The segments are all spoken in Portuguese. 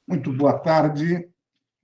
Muito boa tarde,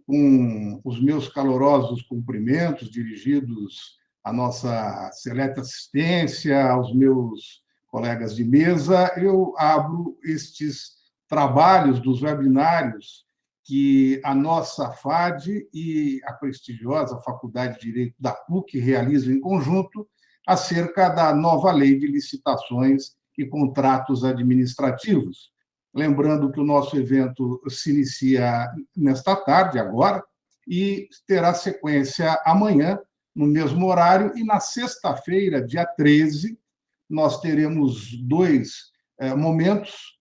com os meus calorosos cumprimentos dirigidos à nossa seleta assistência, aos meus colegas de mesa. Eu abro estes trabalhos dos webinários que a nossa FAD e a prestigiosa Faculdade de Direito da PUC realizam em conjunto acerca da nova lei de licitações e contratos administrativos. Lembrando que o nosso evento se inicia nesta tarde, agora, e terá sequência amanhã, no mesmo horário, e na sexta-feira, dia 13, nós teremos dois momentos,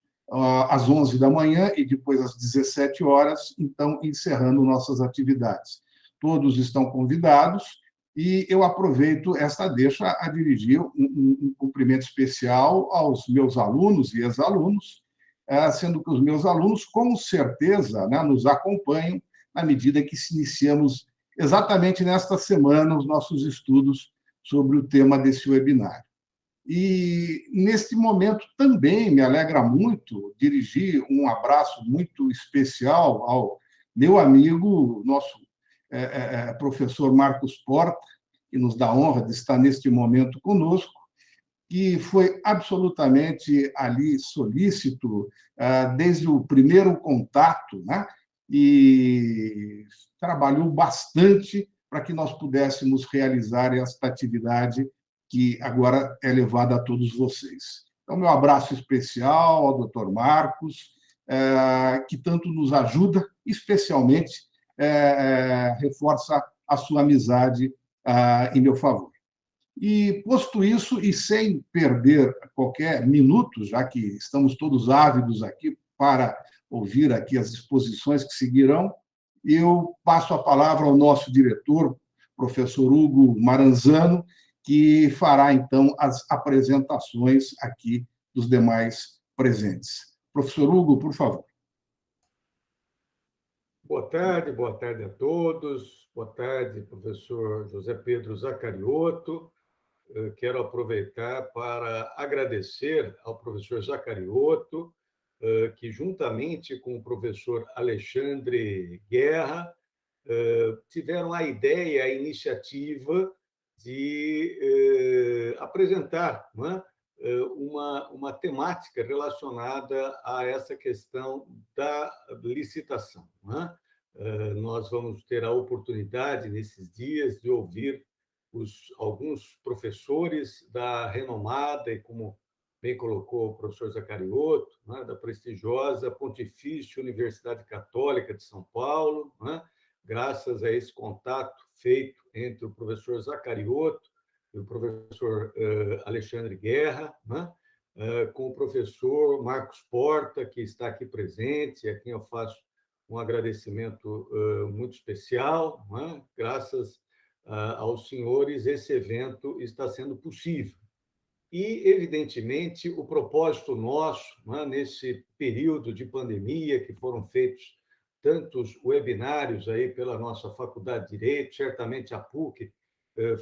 às 11 da manhã e depois às 17 horas, então, encerrando nossas atividades. Todos estão convidados e eu aproveito esta deixa a dirigir um cumprimento especial aos meus alunos e ex-alunos, sendo que os meus alunos, com certeza, nos acompanham na medida que iniciamos exatamente nesta semana os nossos estudos sobre o tema desse webinário. E, neste momento, também me alegra muito dirigir um abraço muito especial ao meu amigo, nosso professor Marcos Porta, que nos dá a honra de estar neste momento conosco, que foi absolutamente ali solícito desde o primeiro contato, né? E trabalhou bastante para que nós pudéssemos realizar esta atividade que agora é levada a todos vocês. Então, meu abraço especial ao doutor Marcos, que tanto nos ajuda, especialmente reforça a sua amizade em meu favor. E, posto isso, e sem perder qualquer minuto, já que estamos todos ávidos aqui para ouvir aqui as exposições que seguirão, eu passo a palavra ao nosso diretor, professor Hugo Maranzano, que fará, então, as apresentações aqui dos demais presentes. Professor Hugo, por favor. Boa tarde a todos. Boa tarde, professor José Pedro Zacariotto. Quero aproveitar para agradecer ao professor Zacariotto, que, juntamente com o professor Alexandre Guerra, tiveram a ideia, a iniciativa de apresentar, não é? Uma temática relacionada a essa questão da licitação. Não é? Nós vamos ter a oportunidade, nesses dias, de ouvir alguns professores da renomada, e como bem colocou o professor Zacariotto, né, da prestigiosa Pontifícia Universidade Católica de São Paulo, né, graças a esse contato feito entre o professor Zacariotto e o professor Alexandre Guerra, né, com o professor Marcos Porta, que está aqui presente, e a quem eu faço um agradecimento muito especial, né, graças aos senhores, esse evento está sendo possível. E, evidentemente, o propósito nosso, né, nesse período de pandemia, que foram feitos tantos webinários aí pela nossa Faculdade de Direito, certamente a PUC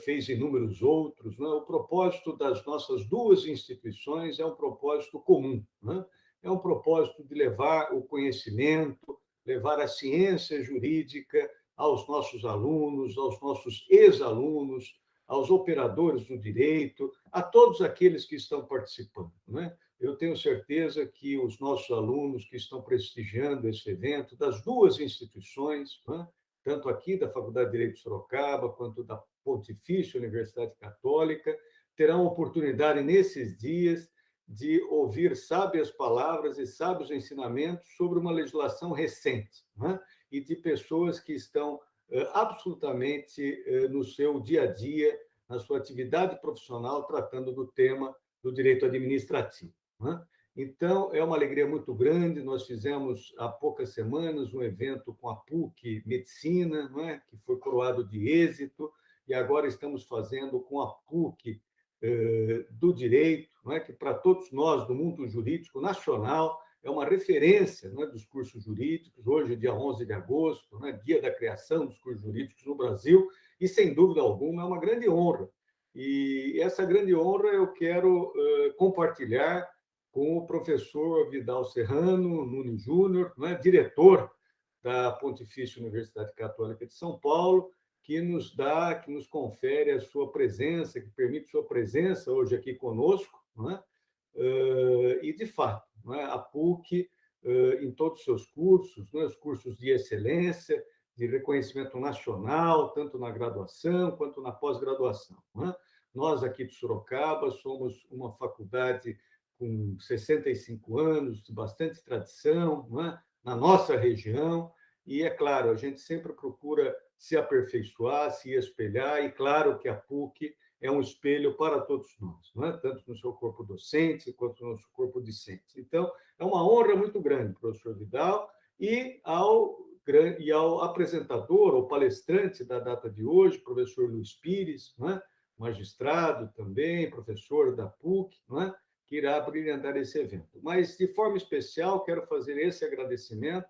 fez inúmeros outros, né? O propósito das nossas duas instituições é um propósito comum, né? É um propósito de levar o conhecimento, levar a ciência jurídica aos nossos alunos, aos nossos ex-alunos, aos operadores do direito, a todos aqueles que estão participando, né? Eu tenho certeza que os nossos alunos que estão prestigiando esse evento, das duas instituições, né, tanto aqui da Faculdade de Direito de Sorocaba, quanto da Pontifícia Universidade Católica, terão oportunidade, nesses dias, de ouvir sábias palavras e sábios ensinamentos sobre uma legislação recente, né, e de pessoas que estão absolutamente no seu dia a dia, na sua atividade profissional, tratando do tema do direito administrativo. Então, é uma alegria muito grande. Nós fizemos, há poucas semanas, um evento com a PUC Medicina, não é? Que foi coroado de êxito, e agora estamos fazendo com a PUC do Direito, não é? Que para todos nós, do mundo jurídico nacional, é uma referência, não é? Dos cursos jurídicos. Hoje, dia 11 de agosto, não é? Dia da criação dos cursos jurídicos no Brasil, e, sem dúvida alguma, é uma grande honra. E essa grande honra eu quero compartilhar com o professor Vidal Serrano Nunes Júnior, não é? Diretor da Pontifícia Universidade Católica de São Paulo, que nos confere a sua presença, que permite sua presença hoje aqui conosco, não é? E, de fato, não é? A PUC, em todos os seus cursos, não é? Os cursos de excelência, de reconhecimento nacional, tanto na graduação quanto na pós-graduação. Não é? Nós, aqui de Sorocaba, somos uma faculdade com 65 anos, de bastante tradição, não é? Na nossa região, e, é claro, a gente sempre procura se aperfeiçoar, se espelhar, e claro que a PUC é um espelho para todos nós, não é? Tanto no seu corpo docente quanto no nosso corpo discente. Então, é uma honra muito grande, professor Vidal, e ao apresentador, ou palestrante da data de hoje, professor Luiz Pires, não é? Magistrado também, professor da PUC, não é? Que irá brilhantar esse evento. Mas, de forma especial, quero fazer esse agradecimento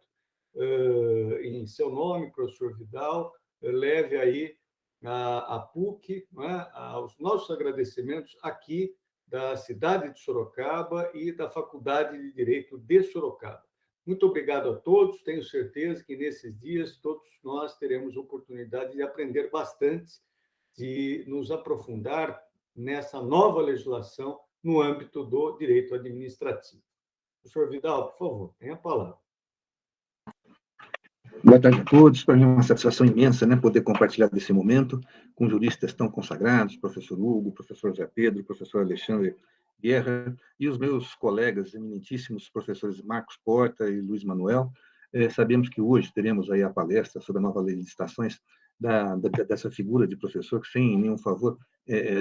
em seu nome, professor Vidal, leve aí a PUC, né, aos nossos agradecimentos aqui da cidade de Sorocaba e da Faculdade de Direito de Sorocaba. Muito obrigado a todos, tenho certeza que nesses dias todos nós teremos oportunidade de aprender bastante, de nos aprofundar nessa nova legislação no âmbito do direito administrativo. Professor Vidal, por favor, tenha a palavra. Boa tarde a todos. Para mim é uma satisfação imensa, né, poder compartilhar desse momento com juristas tão consagrados, professor Hugo, professor Zé Pedro, professor Alexandre Guerra e os meus colegas eminentíssimos, professores Marcos Porta e Luiz Manuel. Sabemos que hoje teremos aí a palestra sobre a nova lei de licitações dessa figura de professor, que, sem nenhum favor,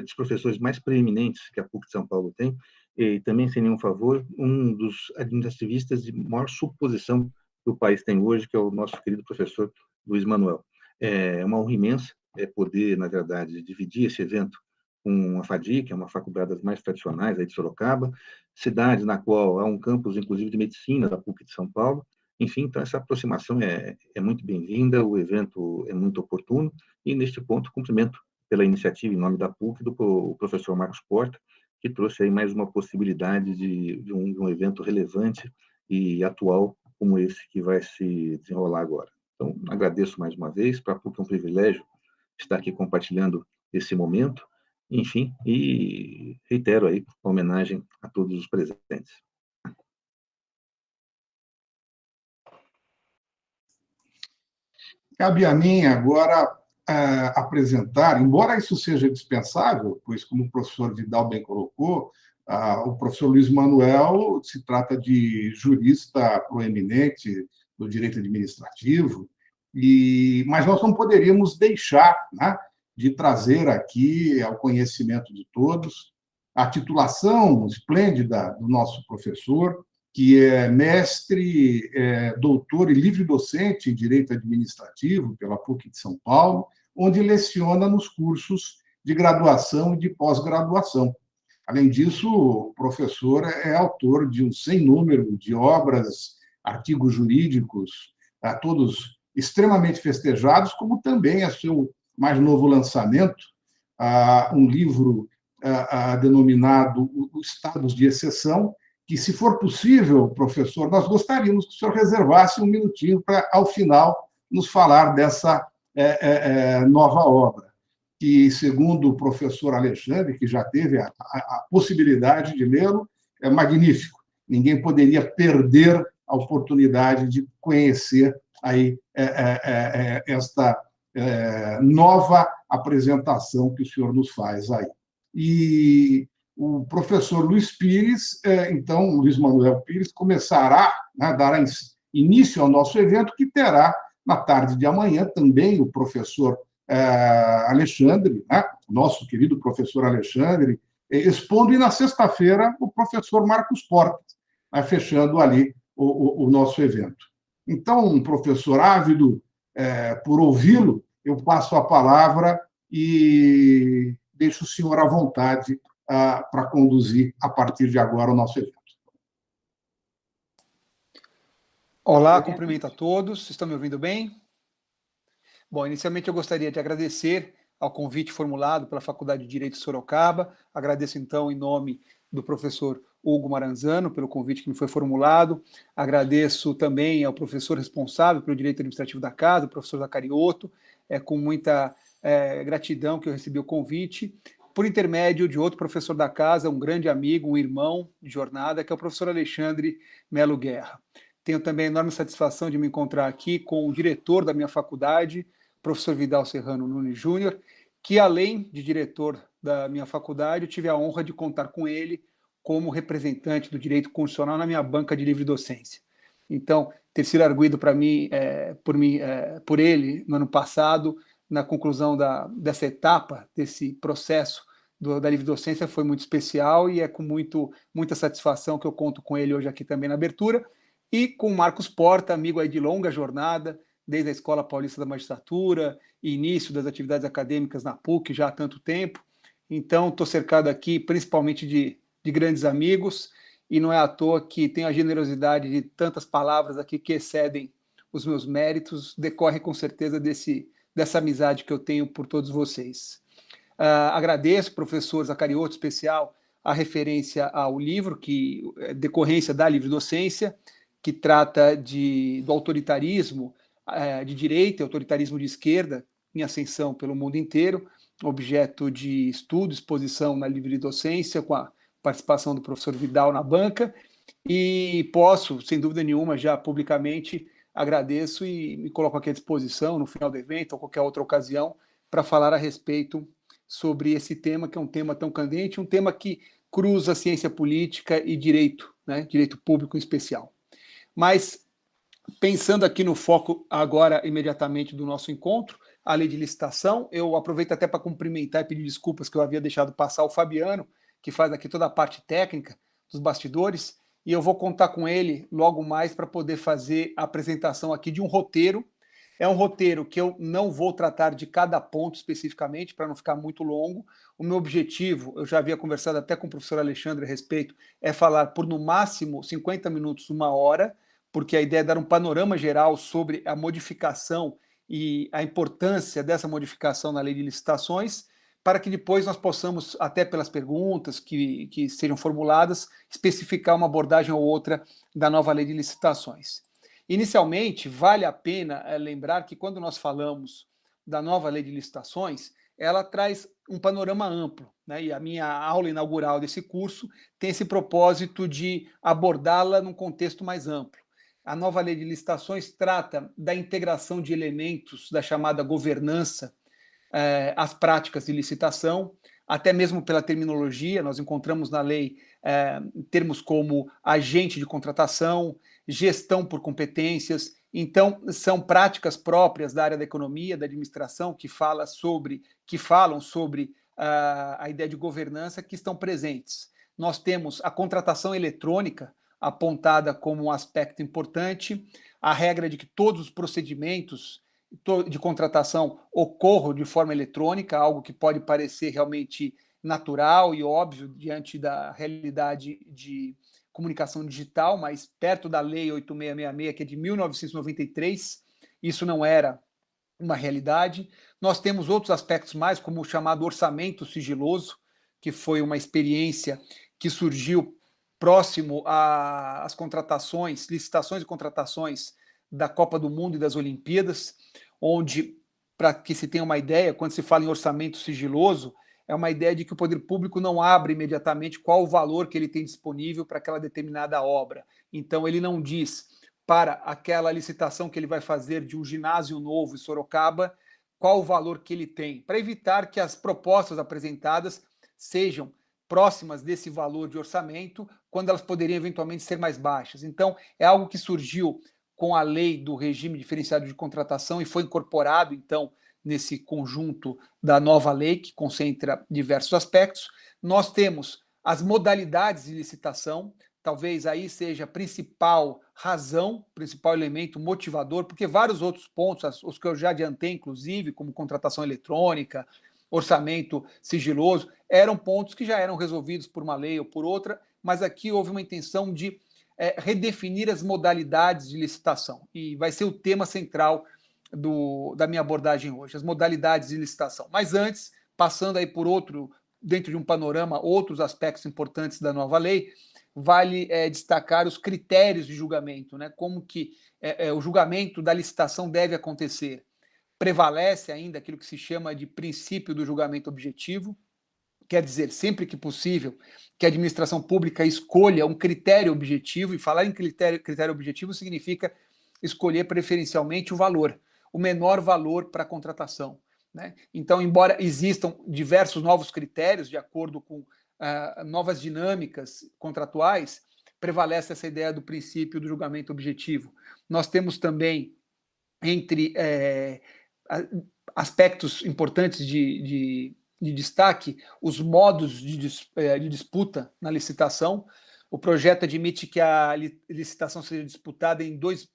dos professores mais preeminentes que a PUC de São Paulo tem, e também, sem nenhum favor, um dos administrativistas de maior suposição que o país tem hoje, que é o nosso querido professor Luiz Manuel. É uma honra imensa poder, na verdade, dividir esse evento com a FADI, que é uma faculdade das mais tradicionais aí de Sorocaba, cidade na qual há um campus, inclusive, de medicina da PUC de São Paulo. Enfim, então, essa aproximação é muito bem-vinda, o evento é muito oportuno, e, neste ponto, cumprimento pela iniciativa, em nome da PUC, do professor Marcos Porta, que trouxe aí mais uma possibilidade de um evento relevante e atual como esse que vai se desenrolar agora. Então, agradeço mais uma vez, para a PUC é um privilégio estar aqui compartilhando esse momento, enfim, e reitero aí a homenagem a todos os presentes. Cabe a mim agora apresentar, embora isso seja dispensável, pois, como o professor Vidal bem colocou, o professor Luiz Manuel se trata de jurista proeminente do direito administrativo, mas nós não poderíamos deixar, né, de trazer aqui ao conhecimento de todos a titulação esplêndida do nosso professor, que é mestre, doutor e livre-docente em Direito Administrativo pela PUC de São Paulo, onde leciona nos cursos de graduação e de pós-graduação. Além disso, o professor é autor de um sem número de obras, artigos jurídicos, todos extremamente festejados, como também é seu mais novo lançamento, um livro denominado Estados de Exceção, que, se for possível, professor, nós gostaríamos que o senhor reservasse um minutinho para, ao final, nos falar dessa nova obra, que, segundo o professor Alexandre, que já teve a possibilidade de lê-lo, é magnífico. Ninguém poderia perder a oportunidade de conhecer aí esta nova apresentação que o senhor nos faz aí. E o professor Luiz Pires, então, Luiz Manuel Pires, começará, né, dará início ao nosso evento, que terá, na tarde de amanhã, também o professor Alexandre, né, nosso querido professor Alexandre, expondo, e na sexta-feira o professor Marcos Porta, né, fechando ali o nosso evento. Então, professor, ávido por ouvi-lo, eu passo a palavra e deixo o senhor à vontade para conduzir, a partir de agora, o nosso evento. Olá, cumprimento a todos. Estão me ouvindo bem? Bom, inicialmente eu gostaria de agradecer ao convite formulado pela Faculdade de Direito de Sorocaba. Agradeço, então, em nome do professor Hugo Maranzano, pelo convite que me foi formulado. Agradeço também ao professor responsável pelo direito administrativo da casa, o professor Zacarioto. É com muita gratidão que eu recebi o convite, por intermédio de outro professor da casa, um grande amigo, um irmão de jornada, que é o professor Alexandre Melo Guerra. Tenho também a enorme satisfação de me encontrar aqui com o diretor da minha faculdade, professor Vidal Serrano Nunes Júnior, que, além de diretor da minha faculdade, eu tive a honra de contar com ele como representante do direito constitucional na minha banca de livre docência. Então, ter sido arguido para mim, por ele, no ano passado, na conclusão dessa etapa, desse processo da livre docência, foi muito especial e é com muita satisfação que eu conto com ele hoje aqui também na abertura, e com o Marcos Porta, amigo aí de longa jornada, desde a Escola Paulista da Magistratura, início das atividades acadêmicas na PUC já há tanto tempo. Então, estou cercado aqui principalmente de grandes amigos, e não é à toa que tenho a generosidade de tantas palavras aqui que excedem os meus méritos, decorre com certeza dessa amizade que eu tenho por todos vocês. Agradeço, professor Zacarioto, especial, a referência ao livro, que é decorrência da livre docência, que trata do autoritarismo de direita e autoritarismo de esquerda em ascensão pelo mundo inteiro, objeto de estudo, exposição na livre docência, com a participação do professor Vidal na banca, e posso, sem dúvida nenhuma, já publicamente agradeço e me coloco aqui à disposição no final do evento ou qualquer outra ocasião para falar a respeito sobre esse tema, que é um tema tão candente, um tema que cruza ciência política e direito, né, direito público em especial. Mas, pensando aqui no foco agora, imediatamente, do nosso encontro, a lei de licitação, eu aproveito até para cumprimentar e pedir desculpas que eu havia deixado passar o Fabiano, que faz aqui toda a parte técnica dos bastidores, e eu vou contar com ele logo mais para poder fazer a apresentação aqui de um roteiro. É um roteiro que eu não vou tratar de cada ponto especificamente, para não ficar muito longo. O meu objetivo, eu já havia conversado até com o professor Alexandre a respeito, é falar por no máximo 50 minutos, 1 hora, porque a ideia é dar um panorama geral sobre a modificação e a importância dessa modificação na lei de licitações, para que depois nós possamos, até pelas perguntas que sejam formuladas, especificar uma abordagem ou outra da nova lei de licitações. Inicialmente, vale a pena lembrar que quando nós falamos da nova lei de licitações, ela traz um panorama amplo, né? E a minha aula inaugural desse curso tem esse propósito de abordá-la num contexto mais amplo. A nova lei de licitações trata da integração de elementos da chamada governança às práticas de licitação, até mesmo pela terminologia, nós encontramos na lei termos como agente de contratação, gestão por competências. Então, são práticas próprias da área da economia, da administração, que falam sobre a ideia de governança, que estão presentes. Nós temos a contratação eletrônica apontada como um aspecto importante, a regra de que todos os procedimentos de contratação ocorram de forma eletrônica, algo que pode parecer realmente natural e óbvio diante da realidade de comunicação digital, mas perto da Lei 8666, que é de 1993, isso não era uma realidade. Nós temos outros aspectos mais, como o chamado orçamento sigiloso, que foi uma experiência que surgiu próximo às contratações, licitações e contratações da Copa do Mundo e das Olimpíadas, onde, para que se tenha uma ideia, quando se fala em orçamento sigiloso, é uma ideia de que o poder público não abre imediatamente qual o valor que ele tem disponível para aquela determinada obra. Então, ele não diz para aquela licitação que ele vai fazer de um ginásio novo em Sorocaba qual o valor que ele tem, para evitar que as propostas apresentadas sejam próximas desse valor de orçamento, quando elas poderiam eventualmente ser mais baixas. Então, é algo que surgiu com a lei do regime diferenciado de contratação e foi incorporado, então, nesse conjunto da nova lei, que concentra diversos aspectos. Nós temos as modalidades de licitação, talvez aí seja a principal razão, principal elemento motivador, porque vários outros pontos, os que eu já adiantei, inclusive, como contratação eletrônica, orçamento sigiloso, eram pontos que já eram resolvidos por uma lei ou por outra, mas aqui houve uma intenção de redefinir as modalidades de licitação, e vai ser o tema central da minha abordagem hoje, as modalidades de licitação. Mas antes, passando aí por dentro de um panorama, outros aspectos importantes da nova lei, vale destacar os critérios de julgamento, né? Como que o julgamento da licitação deve acontecer. Prevalece ainda aquilo que se chama de princípio do julgamento objetivo, quer dizer, sempre que possível, que a administração pública escolha um critério objetivo, e falar em critério objetivo significa escolher preferencialmente o valor, o menor valor para a contratação, né? Então, embora existam diversos novos critérios, de acordo com novas dinâmicas contratuais, prevalece essa ideia do princípio do julgamento objetivo. Nós temos também, entre aspectos importantes de destaque, os modos de disputa na licitação. O projeto admite que a licitação seja disputada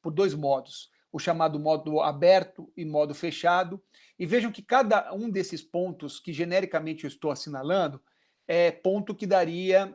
por dois modos, o chamado modo aberto e modo fechado. E vejam que cada um desses pontos que genericamente eu estou assinalando é ponto que daria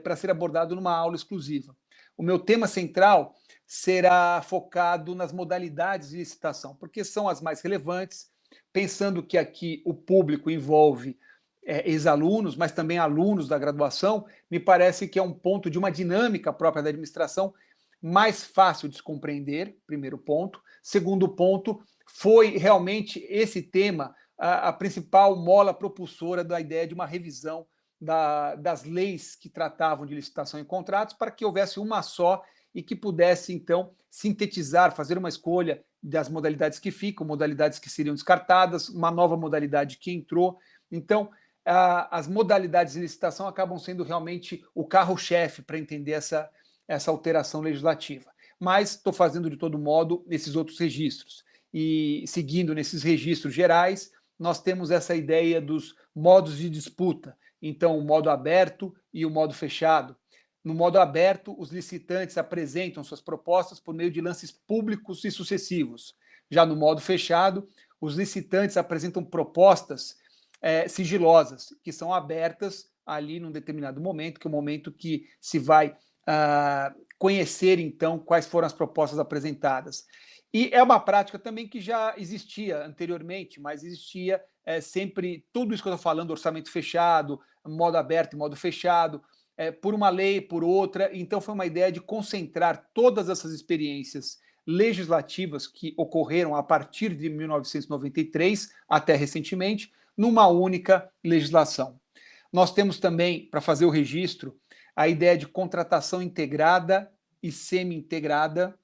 para ser abordado numa aula exclusiva. O meu tema central será focado nas modalidades de licitação, porque são as mais relevantes, pensando que aqui o público envolve ex-alunos, mas também alunos da graduação. Me parece que é um ponto de uma dinâmica própria da administração mais fácil de se compreender, primeiro ponto. Segundo ponto, foi realmente esse tema a principal mola propulsora da ideia de uma revisão das leis que tratavam de licitação e contratos, para que houvesse uma só e que pudesse, então, sintetizar, fazer uma escolha das modalidades que ficam, modalidades que seriam descartadas, uma nova modalidade que entrou. Então, as modalidades de licitação acabam sendo realmente o carro-chefe para entender essa alteração legislativa. Mas estou fazendo, de todo modo, esses outros registros. E, seguindo nesses registros gerais, nós temos essa ideia dos modos de disputa. Então, o modo aberto e o modo fechado. No modo aberto, os licitantes apresentam suas propostas por meio de lances públicos e sucessivos. Já no modo fechado, os licitantes apresentam propostas sigilosas, que são abertas ali num determinado momento, que é o momento que se vai conhecer, então, quais foram as propostas apresentadas. E é uma prática também que já existia anteriormente, mas existia sempre tudo isso que eu estou falando, orçamento fechado, modo aberto e modo fechado, por uma lei, por outra. Então, foi uma ideia de concentrar todas essas experiências legislativas que ocorreram a partir de 1993 até recentemente, numa única legislação. Nós temos também, para fazer o registro, a ideia de contratação integrada e semi-integrada.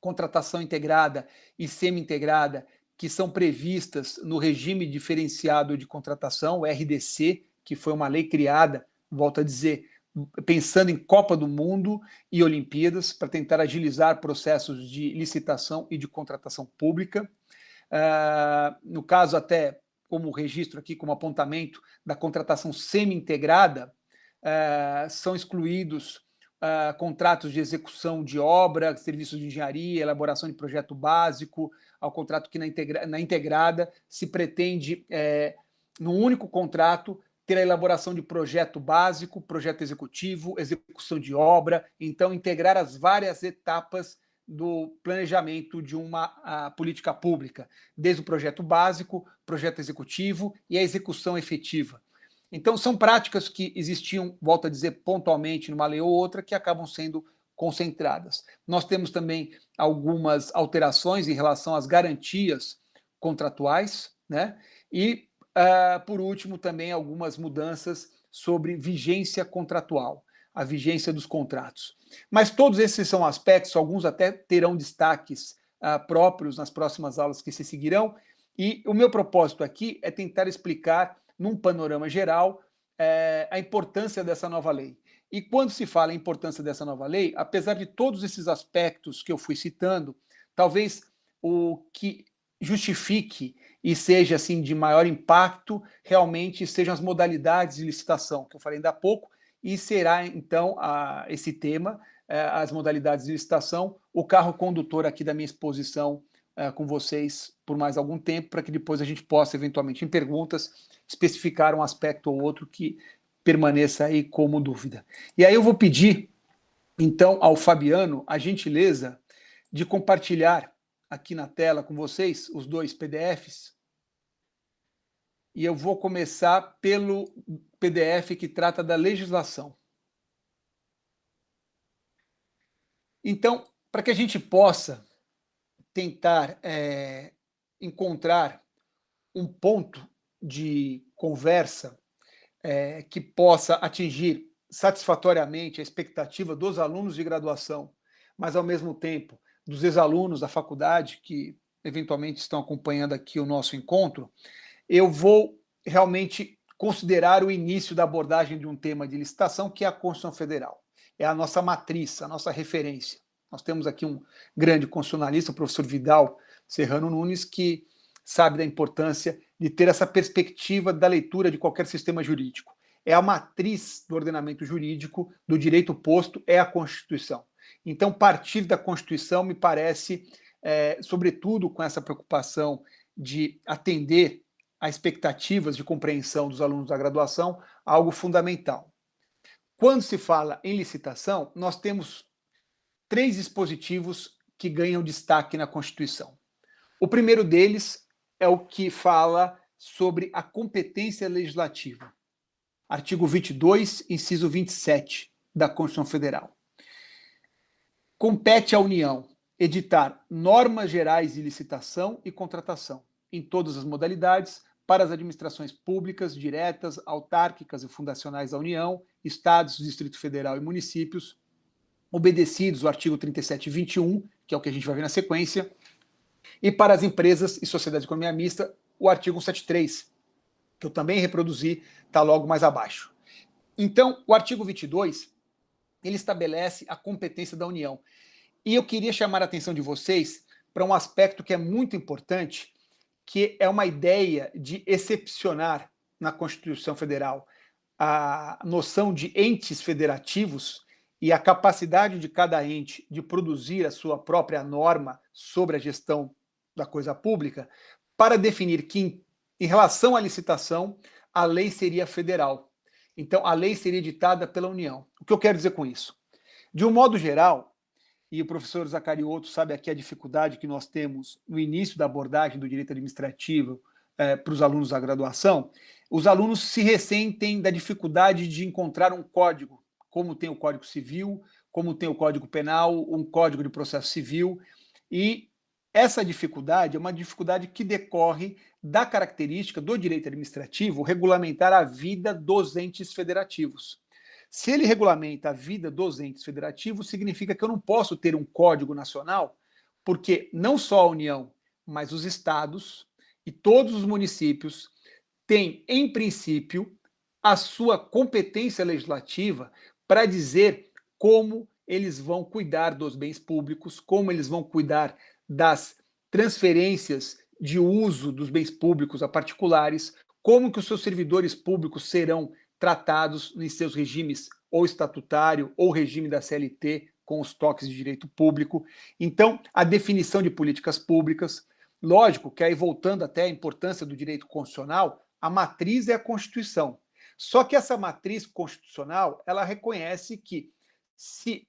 Contratação integrada e semi-integrada, que são previstas no regime diferenciado de contratação, o RDC, que foi uma lei criada, volto a dizer, pensando em Copa do Mundo e Olimpíadas, para tentar agilizar processos de licitação e de contratação pública. No caso, até como registro aqui, como apontamento da contratação semi-integrada, são excluídos contratos de execução de obra, serviços de engenharia, elaboração de projeto básico, ao contrato que na integrada se pretende, num único contrato, ter a elaboração de projeto básico, projeto executivo, execução de obra, então integrar as várias etapas do planejamento de uma política pública, desde o projeto básico, projeto executivo e a execução efetiva. Então, são práticas que existiam, volto a dizer, pontualmente numa lei ou outra, que acabam sendo concentradas. Nós temos também algumas alterações em relação às garantias contratuais, né? E, por último, também algumas mudanças sobre vigência contratual, a vigência dos contratos. Mas todos esses são aspectos, alguns até terão destaques próprios nas próximas aulas que se seguirão, e o meu propósito aqui é tentar explicar, num panorama geral, a importância dessa nova lei. E quando se fala em importância dessa nova lei, apesar de todos esses aspectos que eu fui citando, talvez o que justifique e seja assim de maior impacto realmente sejam as modalidades de licitação, que eu falei ainda há pouco, e será então esse tema, as modalidades de licitação, o carro condutor aqui da minha exposição com vocês por mais algum tempo, para que depois a gente possa, eventualmente, em perguntas, especificar um aspecto ou outro que permaneça aí como dúvida. E aí eu vou pedir, então, ao Fabiano a gentileza de compartilhar aqui na tela com vocês os dois PDFs. E eu vou começar pelo PDF que trata da legislação. Então, para que a gente possa tentar encontrar um ponto de conversa que possa atingir satisfatoriamente a expectativa dos alunos de graduação, mas, ao mesmo tempo, dos ex-alunos da faculdade que, eventualmente, estão acompanhando aqui o nosso encontro, eu vou realmente considerar o início da abordagem de um tema de licitação, que é a Constituição Federal. É a nossa matriz, a nossa referência. Nós temos aqui um grande constitucionalista, o professor Vidal Serrano Nunes, que sabe da importância de ter essa perspectiva da leitura de qualquer sistema jurídico. É a matriz do ordenamento jurídico, do direito posto, é a Constituição. Então, partir da Constituição me parece, sobretudo com essa preocupação de atender a expectativas de compreensão dos alunos da graduação, algo fundamental. Quando se fala em licitação, nós temos 3 dispositivos que ganham destaque na Constituição. O primeiro deles é o que fala sobre a competência legislativa. Artigo 22, inciso 27 da Constituição Federal. Compete à União editar normas gerais de licitação e contratação, em todas as modalidades, para as administrações públicas, diretas, autárquicas e fundacionais da União, Estados, Distrito Federal e municípios, obedecidos o artigo 37 e 21, que é o que a gente vai ver na sequência, e para as empresas e sociedades de economia mista, o artigo 173, que eu também reproduzi, está logo mais abaixo. Então, o artigo 22, ele estabelece a competência da União. E eu queria chamar a atenção de vocês para um aspecto que é muito importante, que é uma ideia de excepcionar na Constituição Federal a noção de entes federativos e a capacidade de cada ente de produzir a sua própria norma sobre a gestão da coisa pública, para definir que, em relação à licitação, a lei seria federal. Então, a lei seria editada pela União. O que eu quero dizer com isso? De um modo geral, e o professor Zacariotto sabe aqui a dificuldade que nós temos no início da abordagem do direito administrativo para os alunos da graduação, os alunos se ressentem da dificuldade de encontrar um código, como tem o Código Civil, como tem o Código Penal, um Código de Processo Civil, e essa dificuldade é uma dificuldade que decorre da característica do direito administrativo regulamentar a vida dos entes federativos. Se ele regulamenta a vida dos entes federativos, significa que eu não posso ter um código nacional, porque não só a União, mas os estados e todos os municípios têm, em princípio, a sua competência legislativa para dizer como eles vão cuidar dos bens públicos, como eles vão cuidar das transferências de uso dos bens públicos a particulares, como que os seus servidores públicos serão tratados em seus regimes ou estatutário ou regime da CLT com os toques de direito público. Então, a definição de políticas públicas, lógico que aí voltando até a importância do direito constitucional, a matriz é a Constituição. Só que essa matriz constitucional, ela reconhece que se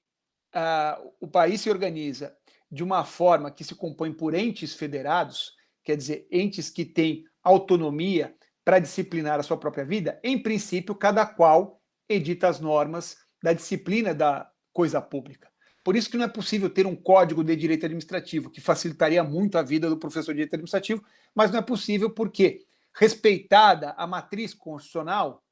o país se organiza de uma forma que se compõe por entes federados, quer dizer, entes que têm autonomia para disciplinar a sua própria vida, em princípio, cada qual edita as normas da disciplina da coisa pública. Por isso que não é possível ter um código de direito administrativo, que facilitaria muito a vida do professor de direito administrativo, mas não é possível porque, respeitada a matriz constitucional,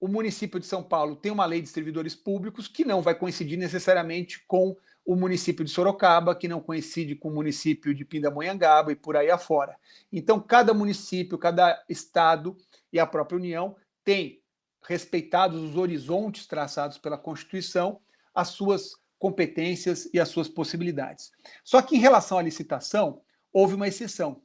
o município de São Paulo tem uma lei de servidores públicos que não vai coincidir necessariamente com o município de Sorocaba, que não coincide com o município de Pindamonhangaba e por aí afora. Então, cada município, cada estado e a própria União tem, respeitados os horizontes traçados pela Constituição, as suas competências e as suas possibilidades. Só que, em relação à licitação, houve uma exceção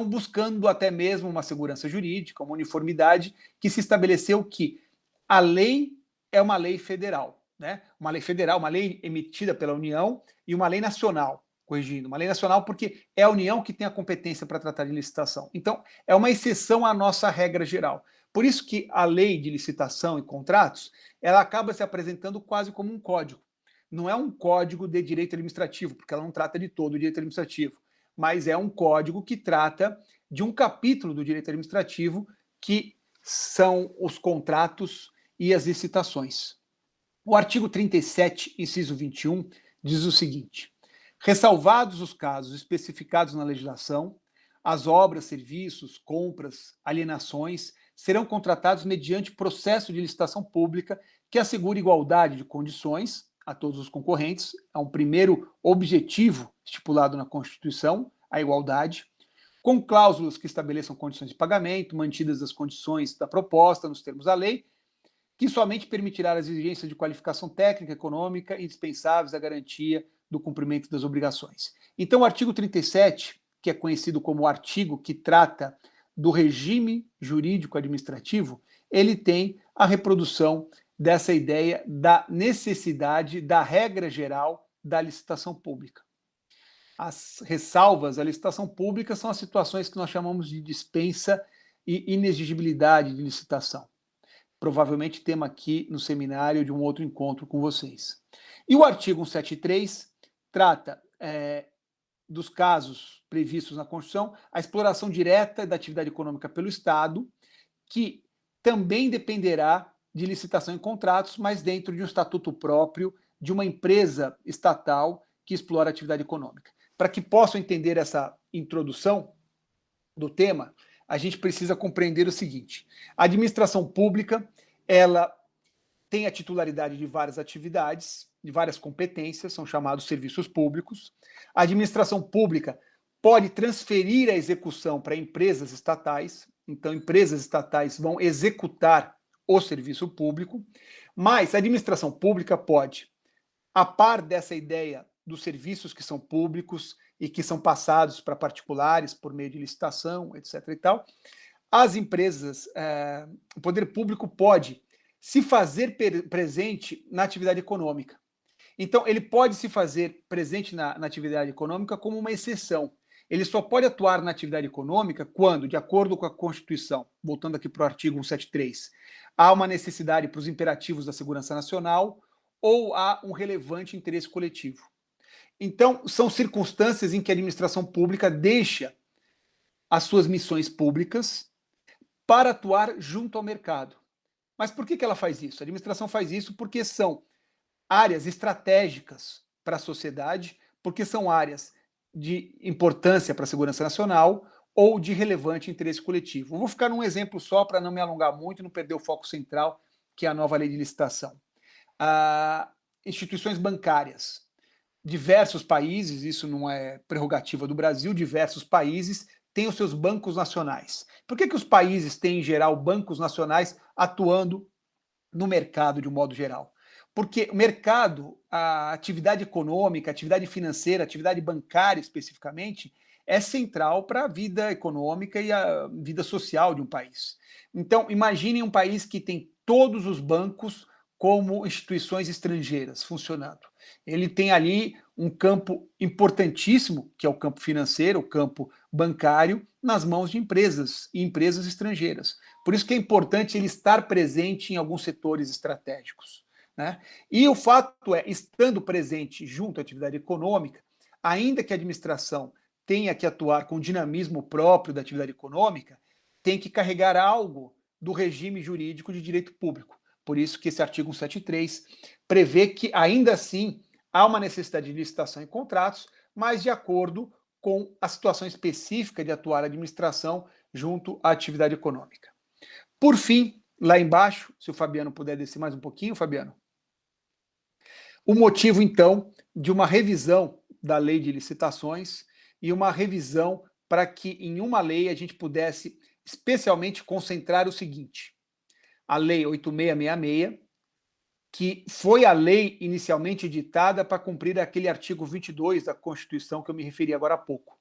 buscando até mesmo uma segurança jurídica, uma uniformidade, que se estabeleceu que a lei é uma lei federal, né? Uma lei federal, uma lei emitida pela União e uma lei nacional, corrigindo, uma lei nacional porque é a União que tem a competência para tratar de licitação. Então, é uma exceção à nossa regra geral. Por isso que a lei de licitação e contratos, ela acaba se apresentando quase como um código. Não é um código de direito administrativo, porque ela não trata de todo o direito administrativo, mas é um código que trata de um capítulo do direito administrativo, que são os contratos e as licitações. O artigo 37, inciso 21, diz o seguinte: ressalvados os casos especificados na legislação, as obras, serviços, compras, alienações serão contratados mediante processo de licitação pública que assegure igualdade de condições a todos os concorrentes. É um primeiro objetivo estipulado na Constituição, a igualdade, com cláusulas que estabeleçam condições de pagamento, mantidas as condições da proposta nos termos da lei, que somente permitirá as exigências de qualificação técnica e econômica indispensáveis à garantia do cumprimento das obrigações. Então, o artigo 37, que é conhecido como o artigo que trata do regime jurídico administrativo, ele tem a reprodução dessa ideia da necessidade da regra geral da licitação pública. As ressalvas à licitação pública são as situações que nós chamamos de dispensa e inexigibilidade de licitação. Provavelmente tema aqui no seminário de um outro encontro com vocês. E o artigo 173 trata dos casos previstos na Constituição, a exploração direta da atividade econômica pelo Estado, que também dependerá de licitação em contratos, mas dentro de um estatuto próprio de uma empresa estatal que explora a atividade econômica. Para que possam entender essa introdução do tema, a gente precisa compreender o seguinte: a administração pública, ela tem a titularidade de várias atividades, de várias competências, são chamados serviços públicos. A administração pública pode transferir a execução para empresas estatais, então empresas estatais vão executar o serviço público, mas a administração pública pode, a par dessa ideia dos serviços que são públicos e que são passados para particulares por meio de licitação, etc. e tal, as empresas, o poder público pode se fazer presente na atividade econômica. Então, ele pode se fazer presente na atividade econômica como uma exceção. Ele só pode atuar na atividade econômica quando, de acordo com a Constituição, voltando aqui para o artigo 173, há uma necessidade para os imperativos da segurança nacional ou há um relevante interesse coletivo. Então, são circunstâncias em que a administração pública deixa as suas missões públicas para atuar junto ao mercado. Mas por que ela faz isso? A administração faz isso porque são áreas estratégicas para a sociedade, porque são áreas de importância para a segurança nacional ou de relevante interesse coletivo. Eu vou ficar num exemplo só para não me alongar muito e não perder o foco central, que é a nova lei de licitação. Instituições bancárias. Diversos países, isso não é prerrogativa do Brasil, diversos países têm os seus bancos nacionais. Por que os países têm, em geral, bancos nacionais atuando no mercado de um modo geral? Porque o mercado, a atividade econômica, a atividade financeira, a atividade bancária especificamente, é central para a vida econômica e a vida social de um país. Então, imaginem um país que tem todos os bancos como instituições estrangeiras funcionando. Ele tem ali um campo importantíssimo, que é o campo financeiro, o campo bancário, nas mãos de empresas e empresas estrangeiras. Por isso que é importante ele estar presente em alguns setores estratégicos, né? E o fato é, estando presente junto à atividade econômica, ainda que a administração tenha que atuar com o dinamismo próprio da atividade econômica, tem que carregar algo do regime jurídico de direito público. Por isso que esse artigo 173 prevê que, ainda assim, há uma necessidade de licitação em contratos, mas de acordo com a situação específica de atuar a administração junto à atividade econômica. Por fim, lá embaixo, se o Fabiano puder descer mais um pouquinho, Fabiano. O motivo, então, de uma revisão da lei de licitações e uma revisão para que em uma lei a gente pudesse especialmente concentrar o seguinte: a Lei 8666, que foi a lei inicialmente editada para cumprir aquele artigo 22 da Constituição que eu me referi agora há pouco.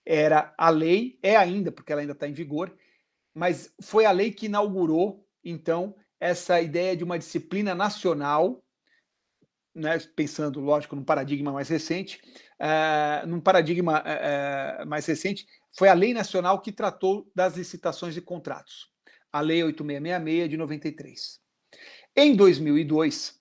Era a lei, é ainda, porque ela ainda está em vigor, mas foi a lei que inaugurou, então, essa ideia de uma disciplina nacional, né, pensando, lógico, num paradigma mais recente, foi a lei nacional que tratou das licitações e contratos, a Lei 8666 de 93. Em 2002,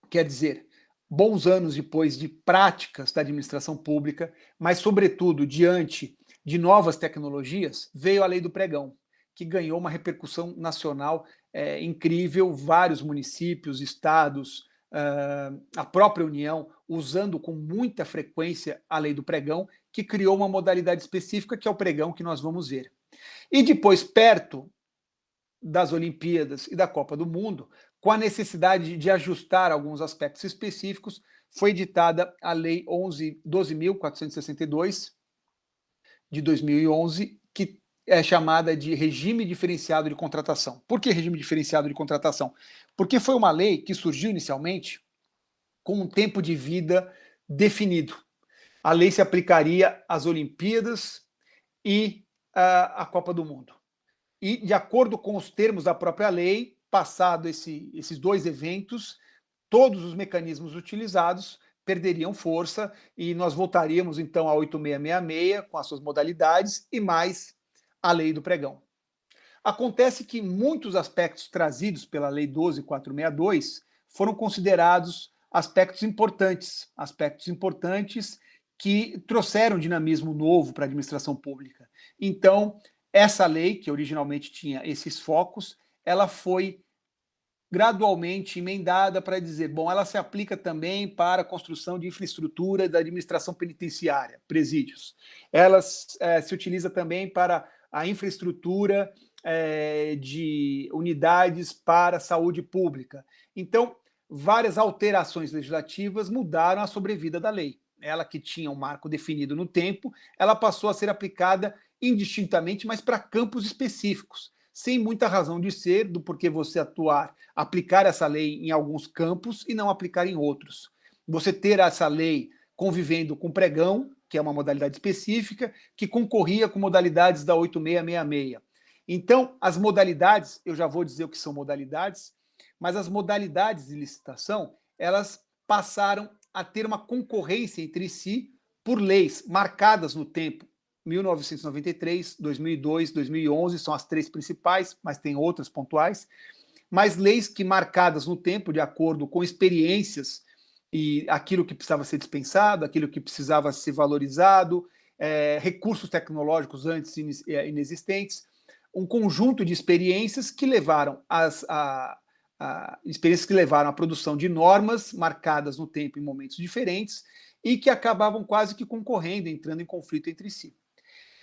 quer dizer, bons anos depois de práticas da administração pública, mas, sobretudo, diante de novas tecnologias, veio a Lei do Pregão, que ganhou uma repercussão nacional incrível. Vários municípios, estados, a própria União usando com muita frequência a lei do pregão, que criou uma modalidade específica, que é o pregão, que nós vamos ver. E depois, perto das Olimpíadas e da Copa do Mundo, com a necessidade de ajustar alguns aspectos específicos, foi editada a Lei 12.462, de 2011, que é chamada de Regime Diferenciado de Contratação. Por que Regime Diferenciado de Contratação? Porque foi uma lei que surgiu inicialmente com um tempo de vida definido. A lei se aplicaria às Olimpíadas e à Copa do Mundo. E, de acordo com os termos da própria lei, passado esses dois eventos, todos os mecanismos utilizados perderiam força e nós voltaríamos, então, a 8666, com as suas modalidades, e mais a lei do pregão. Acontece que muitos aspectos trazidos pela Lei 12.462 foram considerados aspectos importantes que trouxeram dinamismo novo para a administração pública. Então, essa lei, que originalmente tinha esses focos, ela foi gradualmente emendada para dizer, bom, ela se aplica também para a construção de infraestrutura da administração penitenciária, presídios. Ela se utiliza também para a infraestrutura de unidades para a saúde pública. Então, várias alterações legislativas mudaram a sobrevida da lei. Ela, que tinha um marco definido no tempo, ela passou a ser aplicada indistintamente, mas para campos específicos, sem muita razão de ser do porquê você aplicar essa lei em alguns campos e não aplicar em outros. Você ter essa lei convivendo com pregão, que é uma modalidade específica, que concorria com modalidades da 8666. Então, as modalidades, eu já vou dizer o que são modalidades, mas as modalidades de licitação, elas passaram a ter uma concorrência entre si por leis marcadas no tempo. 1993, 2002, 2011 são as três principais, mas tem outras pontuais, mas leis que marcadas no tempo, de acordo com experiências e aquilo que precisava ser dispensado, aquilo que precisava ser valorizado, recursos tecnológicos antes inexistentes, um conjunto de experiências que levaram à produção de normas marcadas no tempo em momentos diferentes e que acabavam quase que concorrendo, entrando em conflito entre si.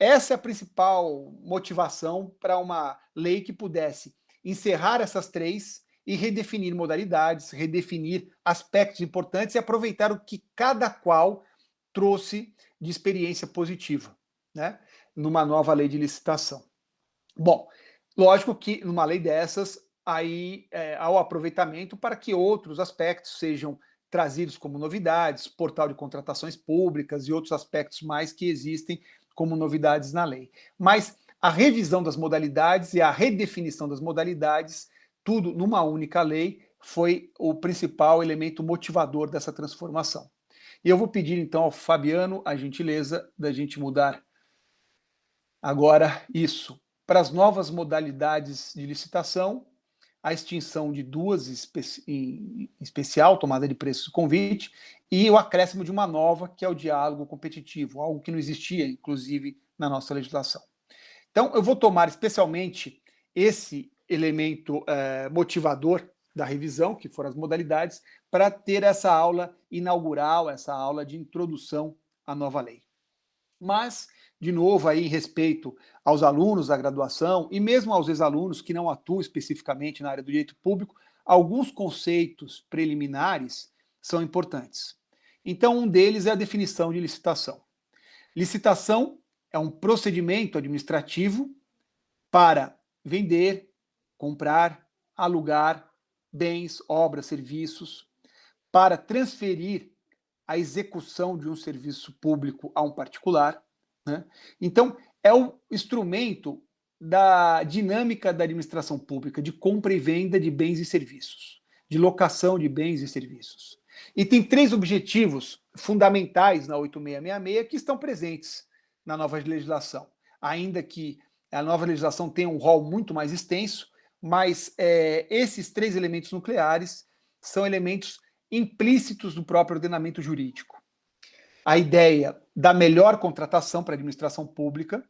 Essa é a principal motivação para uma lei que pudesse encerrar essas três e redefinir modalidades, redefinir aspectos importantes e aproveitar o que cada qual trouxe de experiência positiva, né, numa nova lei de licitação. Bom, lógico que numa lei dessas, aí há o aproveitamento para que outros aspectos sejam trazidos como novidades, portal de contratações públicas e outros aspectos mais que existem como novidades na lei. Mas a revisão das modalidades e a redefinição das modalidades, tudo numa única lei, foi o principal elemento motivador dessa transformação. E eu vou pedir, então, ao Fabiano a gentileza da gente mudar agora isso. Para as novas modalidades de licitação, a extinção de duas em especial, tomada de preços e convite, e o acréscimo de uma nova, que é o diálogo competitivo, algo que não existia, inclusive, na nossa legislação. Então, eu vou tomar especialmente esse elemento motivador da revisão, que foram as modalidades, para ter essa aula inaugural, essa aula de introdução à nova lei. Mas, de novo, aí, em respeito aos alunos da graduação e mesmo aos ex-alunos que não atuam especificamente na área do direito público, alguns conceitos preliminares são importantes. Então, um deles é a definição de licitação. Licitação é um procedimento administrativo para vender, comprar, alugar bens, obras, serviços, para transferir a execução de um serviço público a um particular, né? Então, é o instrumento da dinâmica da administração pública, de compra e venda de bens e serviços, de locação de bens e serviços. E tem três objetivos fundamentais na 8666 que estão presentes na nova legislação, ainda que a nova legislação tenha um rol muito mais extenso, mas esses três elementos nucleares são elementos implícitos do próprio ordenamento jurídico. A ideia da melhor contratação para a administração pública,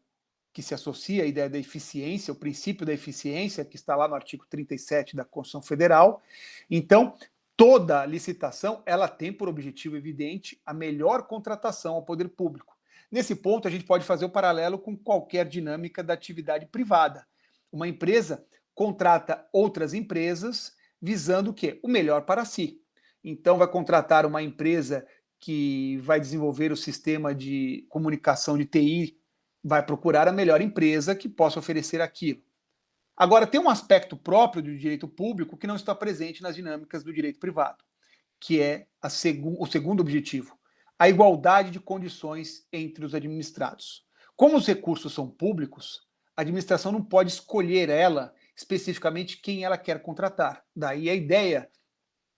que se associa à ideia da eficiência, o princípio da eficiência, que está lá no artigo 37 da Constituição Federal. Então, toda licitação ela tem por objetivo evidente a melhor contratação ao poder público. Nesse ponto, a gente pode fazer o paralelo com qualquer dinâmica da atividade privada. Uma empresa contrata outras empresas visando o quê? O melhor para si. Então, vai contratar uma empresa que vai desenvolver o sistema de comunicação de TI, vai procurar a melhor empresa que possa oferecer aquilo. Agora, tem um aspecto próprio do direito público que não está presente nas dinâmicas do direito privado, que é o segundo objetivo, a igualdade de condições entre os administrados. Como os recursos são públicos, a administração não pode escolher ela especificamente quem ela quer contratar. Daí a ideia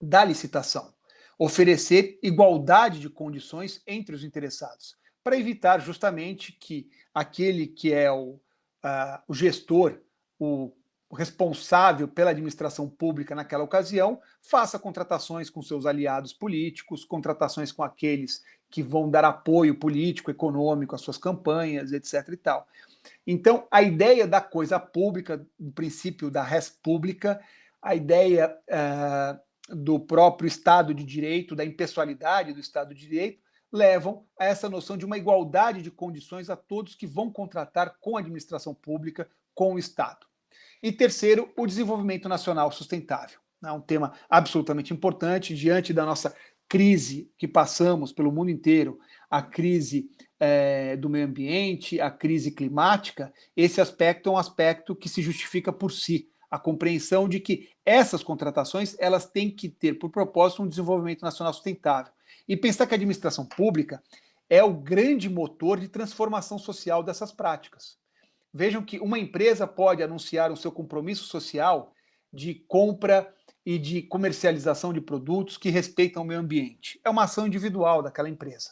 da licitação, oferecer igualdade de condições entre os interessados, para evitar justamente que aquele que é o gestor, o responsável pela administração pública naquela ocasião, faça contratações com seus aliados políticos, contratações com aqueles que vão dar apoio político, econômico às suas campanhas, etc. e tal. Então, a ideia da coisa pública, o princípio da res pública, a ideia do próprio Estado de Direito, da impessoalidade do Estado de Direito, levam a essa noção de uma igualdade de condições a todos que vão contratar com a administração pública, com o Estado. E terceiro, o desenvolvimento nacional sustentável. É um tema absolutamente importante diante da nossa crise que passamos pelo mundo inteiro, a crise do meio ambiente, a crise climática. Esse aspecto é um aspecto que se justifica por si. A compreensão de que essas contratações elas têm que ter por propósito um desenvolvimento nacional sustentável. E pensar que a administração pública é o grande motor de transformação social dessas práticas. Vejam que uma empresa pode anunciar o seu compromisso social de compra e de comercialização de produtos que respeitam o meio ambiente. É uma ação individual daquela empresa.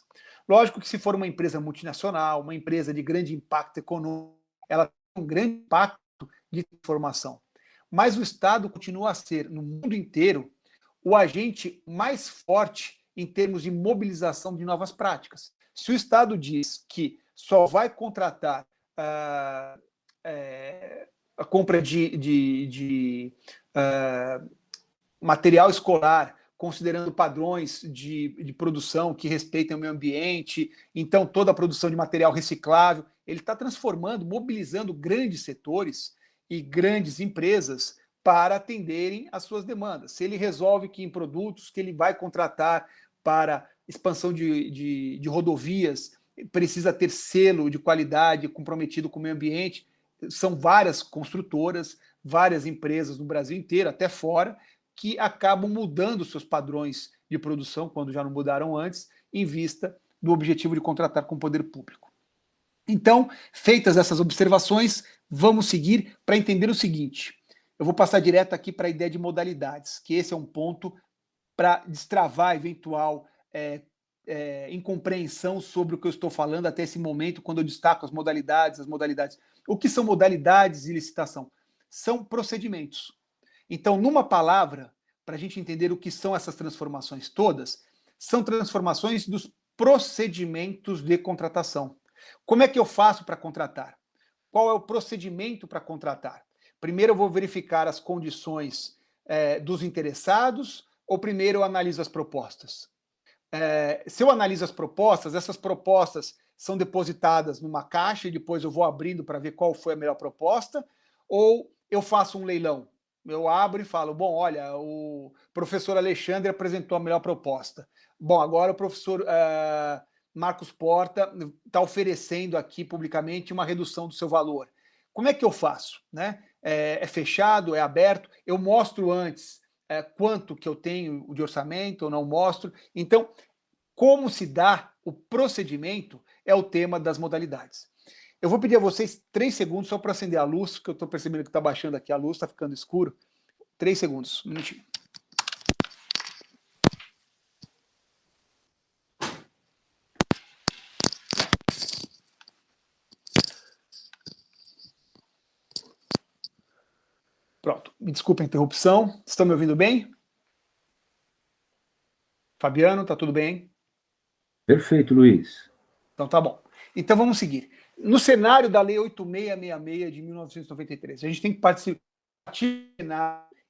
Lógico que se for uma empresa multinacional, uma empresa de grande impacto econômico, ela tem um grande impacto de transformação. Mas o Estado continua a ser, no mundo inteiro, o agente mais forte em termos de mobilização de novas práticas. Se o Estado diz que só vai contratar a compra de material escolar, considerando padrões de produção que respeitem o meio ambiente, então toda a produção de material reciclável, ele está transformando, mobilizando grandes setores e grandes empresas para atenderem às suas demandas. Se ele resolve que em produtos que ele vai contratar para expansão de rodovias precisa ter selo de qualidade comprometido com o meio ambiente, são várias construtoras, várias empresas no Brasil inteiro, até fora, que acabam mudando seus padrões de produção, quando já não mudaram antes, em vista do objetivo de contratar com o poder público. Então, feitas essas observações, vamos seguir para entender o seguinte. Eu vou passar direto aqui para a ideia de modalidades, que esse é um ponto para destravar eventual incompreensão sobre o que eu estou falando até esse momento, quando eu destaco as modalidades. O que são modalidades de licitação? São procedimentos. Então, numa palavra, para a gente entender o que são essas transformações todas, são transformações dos procedimentos de contratação. Como é que eu faço para contratar? Qual é o procedimento para contratar? Primeiro eu vou verificar as condições dos interessados, ou primeiro eu analiso as propostas? Se eu analiso as propostas, essas propostas são depositadas numa caixa e depois eu vou abrindo para ver qual foi a melhor proposta, ou eu faço um leilão? Eu abro e falo, bom, olha, o professor Alexandre apresentou a melhor proposta. Bom, agora o professor Marcos Porta está oferecendo aqui publicamente uma redução do seu valor. Como é que eu faço? Né? É fechado? É aberto? Eu mostro antes quanto que eu tenho de orçamento ou não mostro? Então, como se dá o procedimento é o tema das modalidades. Eu vou pedir a vocês 3 segundos só para acender a luz, que eu estou percebendo que está baixando aqui a luz, está ficando escuro. 3 segundos, um minutinho. Pronto, me desculpa a interrupção. Estão me ouvindo bem? Fabiano, tá tudo bem? Perfeito, Luiz. Então tá bom. Então vamos seguir. No cenário da Lei 8666 de 1993, a gente tem que participar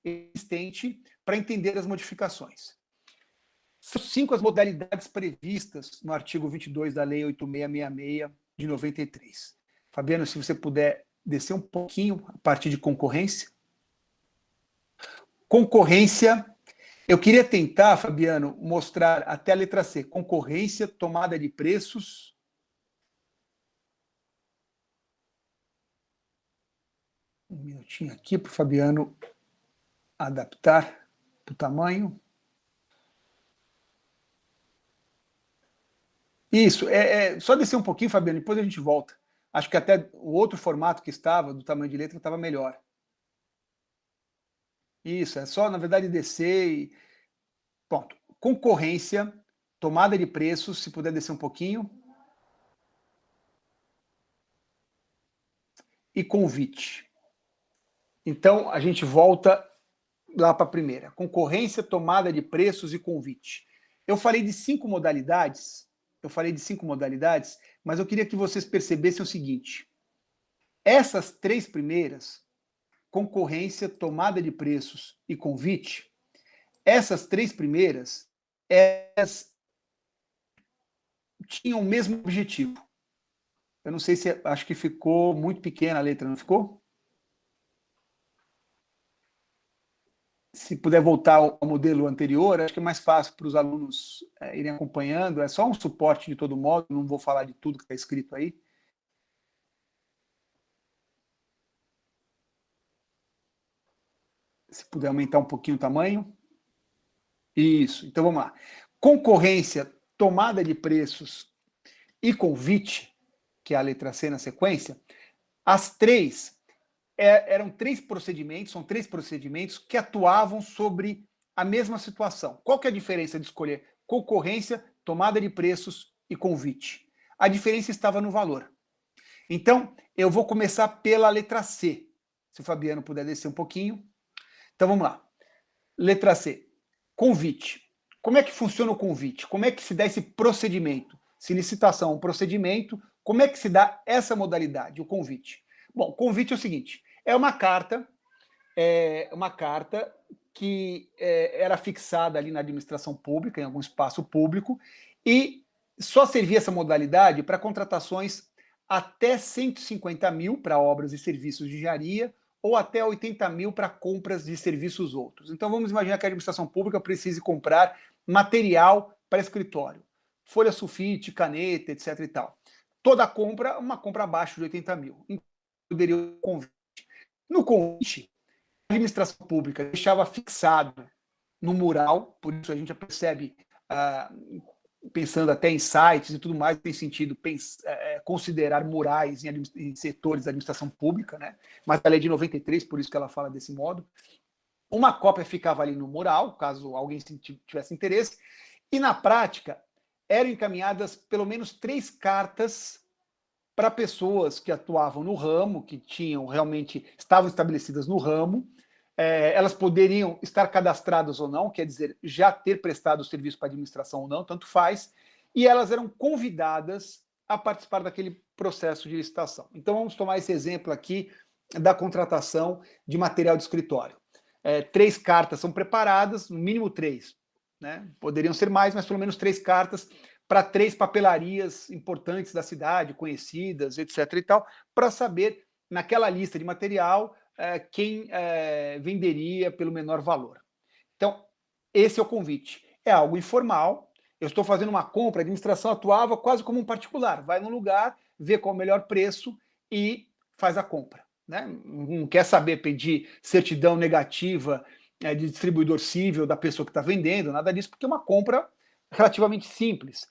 existente para entender as modificações. São 5 as modalidades previstas no artigo 22 da Lei 8666 de 93. Fabiano, se você puder descer um pouquinho a partir de concorrência. Concorrência, eu queria tentar, Fabiano, mostrar até a letra C. Concorrência, tomada de preços. Um minutinho aqui para o Fabiano adaptar para o tamanho. Isso, só descer um pouquinho, Fabiano, depois a gente volta. Acho que até o outro formato que estava, do tamanho de letra, estava melhor. Isso, é só, na verdade, descer e... Pronto. Concorrência, tomada de preços, se puder descer um pouquinho. E convite. Então, a gente volta lá para a primeira. Concorrência, tomada de preços e convite. Eu falei de 5 modalidades, mas eu queria que vocês percebessem o seguinte. Essas 3 primeiras, concorrência, tomada de preços e convite, essas 3 primeiras, elas tinham o mesmo objetivo. Eu não sei se... Acho que ficou muito pequena a letra, não ficou? Se puder voltar ao modelo anterior, acho que é mais fácil para os alunos irem acompanhando. É só um suporte de todo modo, não vou falar de tudo que está escrito aí. Se puder aumentar um pouquinho o tamanho. Isso, então vamos lá. Concorrência, tomada de preços e convite, que é a letra C na sequência, as 3 eram 3 procedimentos, são 3 procedimentos que atuavam sobre a mesma situação. Qual que é a diferença de escolher concorrência, tomada de preços e convite? A diferença estava no valor. Então, eu vou começar pela letra C. Se o Fabiano puder descer um pouquinho. Então, vamos lá. Letra C. Convite. Como é que funciona o convite? Como é que se dá esse procedimento? Se licitação é um procedimento, como é que se dá essa modalidade, o convite? Bom, convite é o seguinte, é uma carta que era fixada ali na administração pública, em algum espaço público, e só servia essa modalidade para contratações até 150 mil para obras e serviços de engenharia ou até 80 mil para compras de serviços outros. Então vamos imaginar que a administração pública precise comprar material para escritório, folha sulfite, caneta, etc. e tal. Toda compra, uma compra abaixo de 80 mil. Então, poderia o convite. No convite, a administração pública deixava fixado no mural, por isso a gente já percebe, pensando até em sites e tudo mais, tem sentido considerar murais em setores da administração pública, né? Mas a lei de 93, por isso que ela fala desse modo. Uma cópia ficava ali no mural, caso alguém tivesse interesse, e na prática eram encaminhadas pelo menos 3 cartas para pessoas que atuavam no ramo, que estavam estabelecidas no ramo. Elas poderiam estar cadastradas ou não, quer dizer, já ter prestado o serviço para a administração ou não, tanto faz, e elas eram convidadas a participar daquele processo de licitação. Então, vamos tomar esse exemplo aqui da contratação de material de escritório. 3 cartas são preparadas, no mínimo 3, né? Poderiam ser mais, mas pelo menos 3 cartas para 3 papelarias importantes da cidade, conhecidas, etc. e tal, para saber, naquela lista de material, quem venderia pelo menor valor. Então, esse é o convite. É algo informal, eu estou fazendo uma compra, a administração atuava quase como um particular, vai num lugar, vê qual é o melhor preço e faz a compra. Né? Não quer saber pedir certidão negativa de distribuidor civil da pessoa que está vendendo, nada disso, porque é uma compra relativamente simples.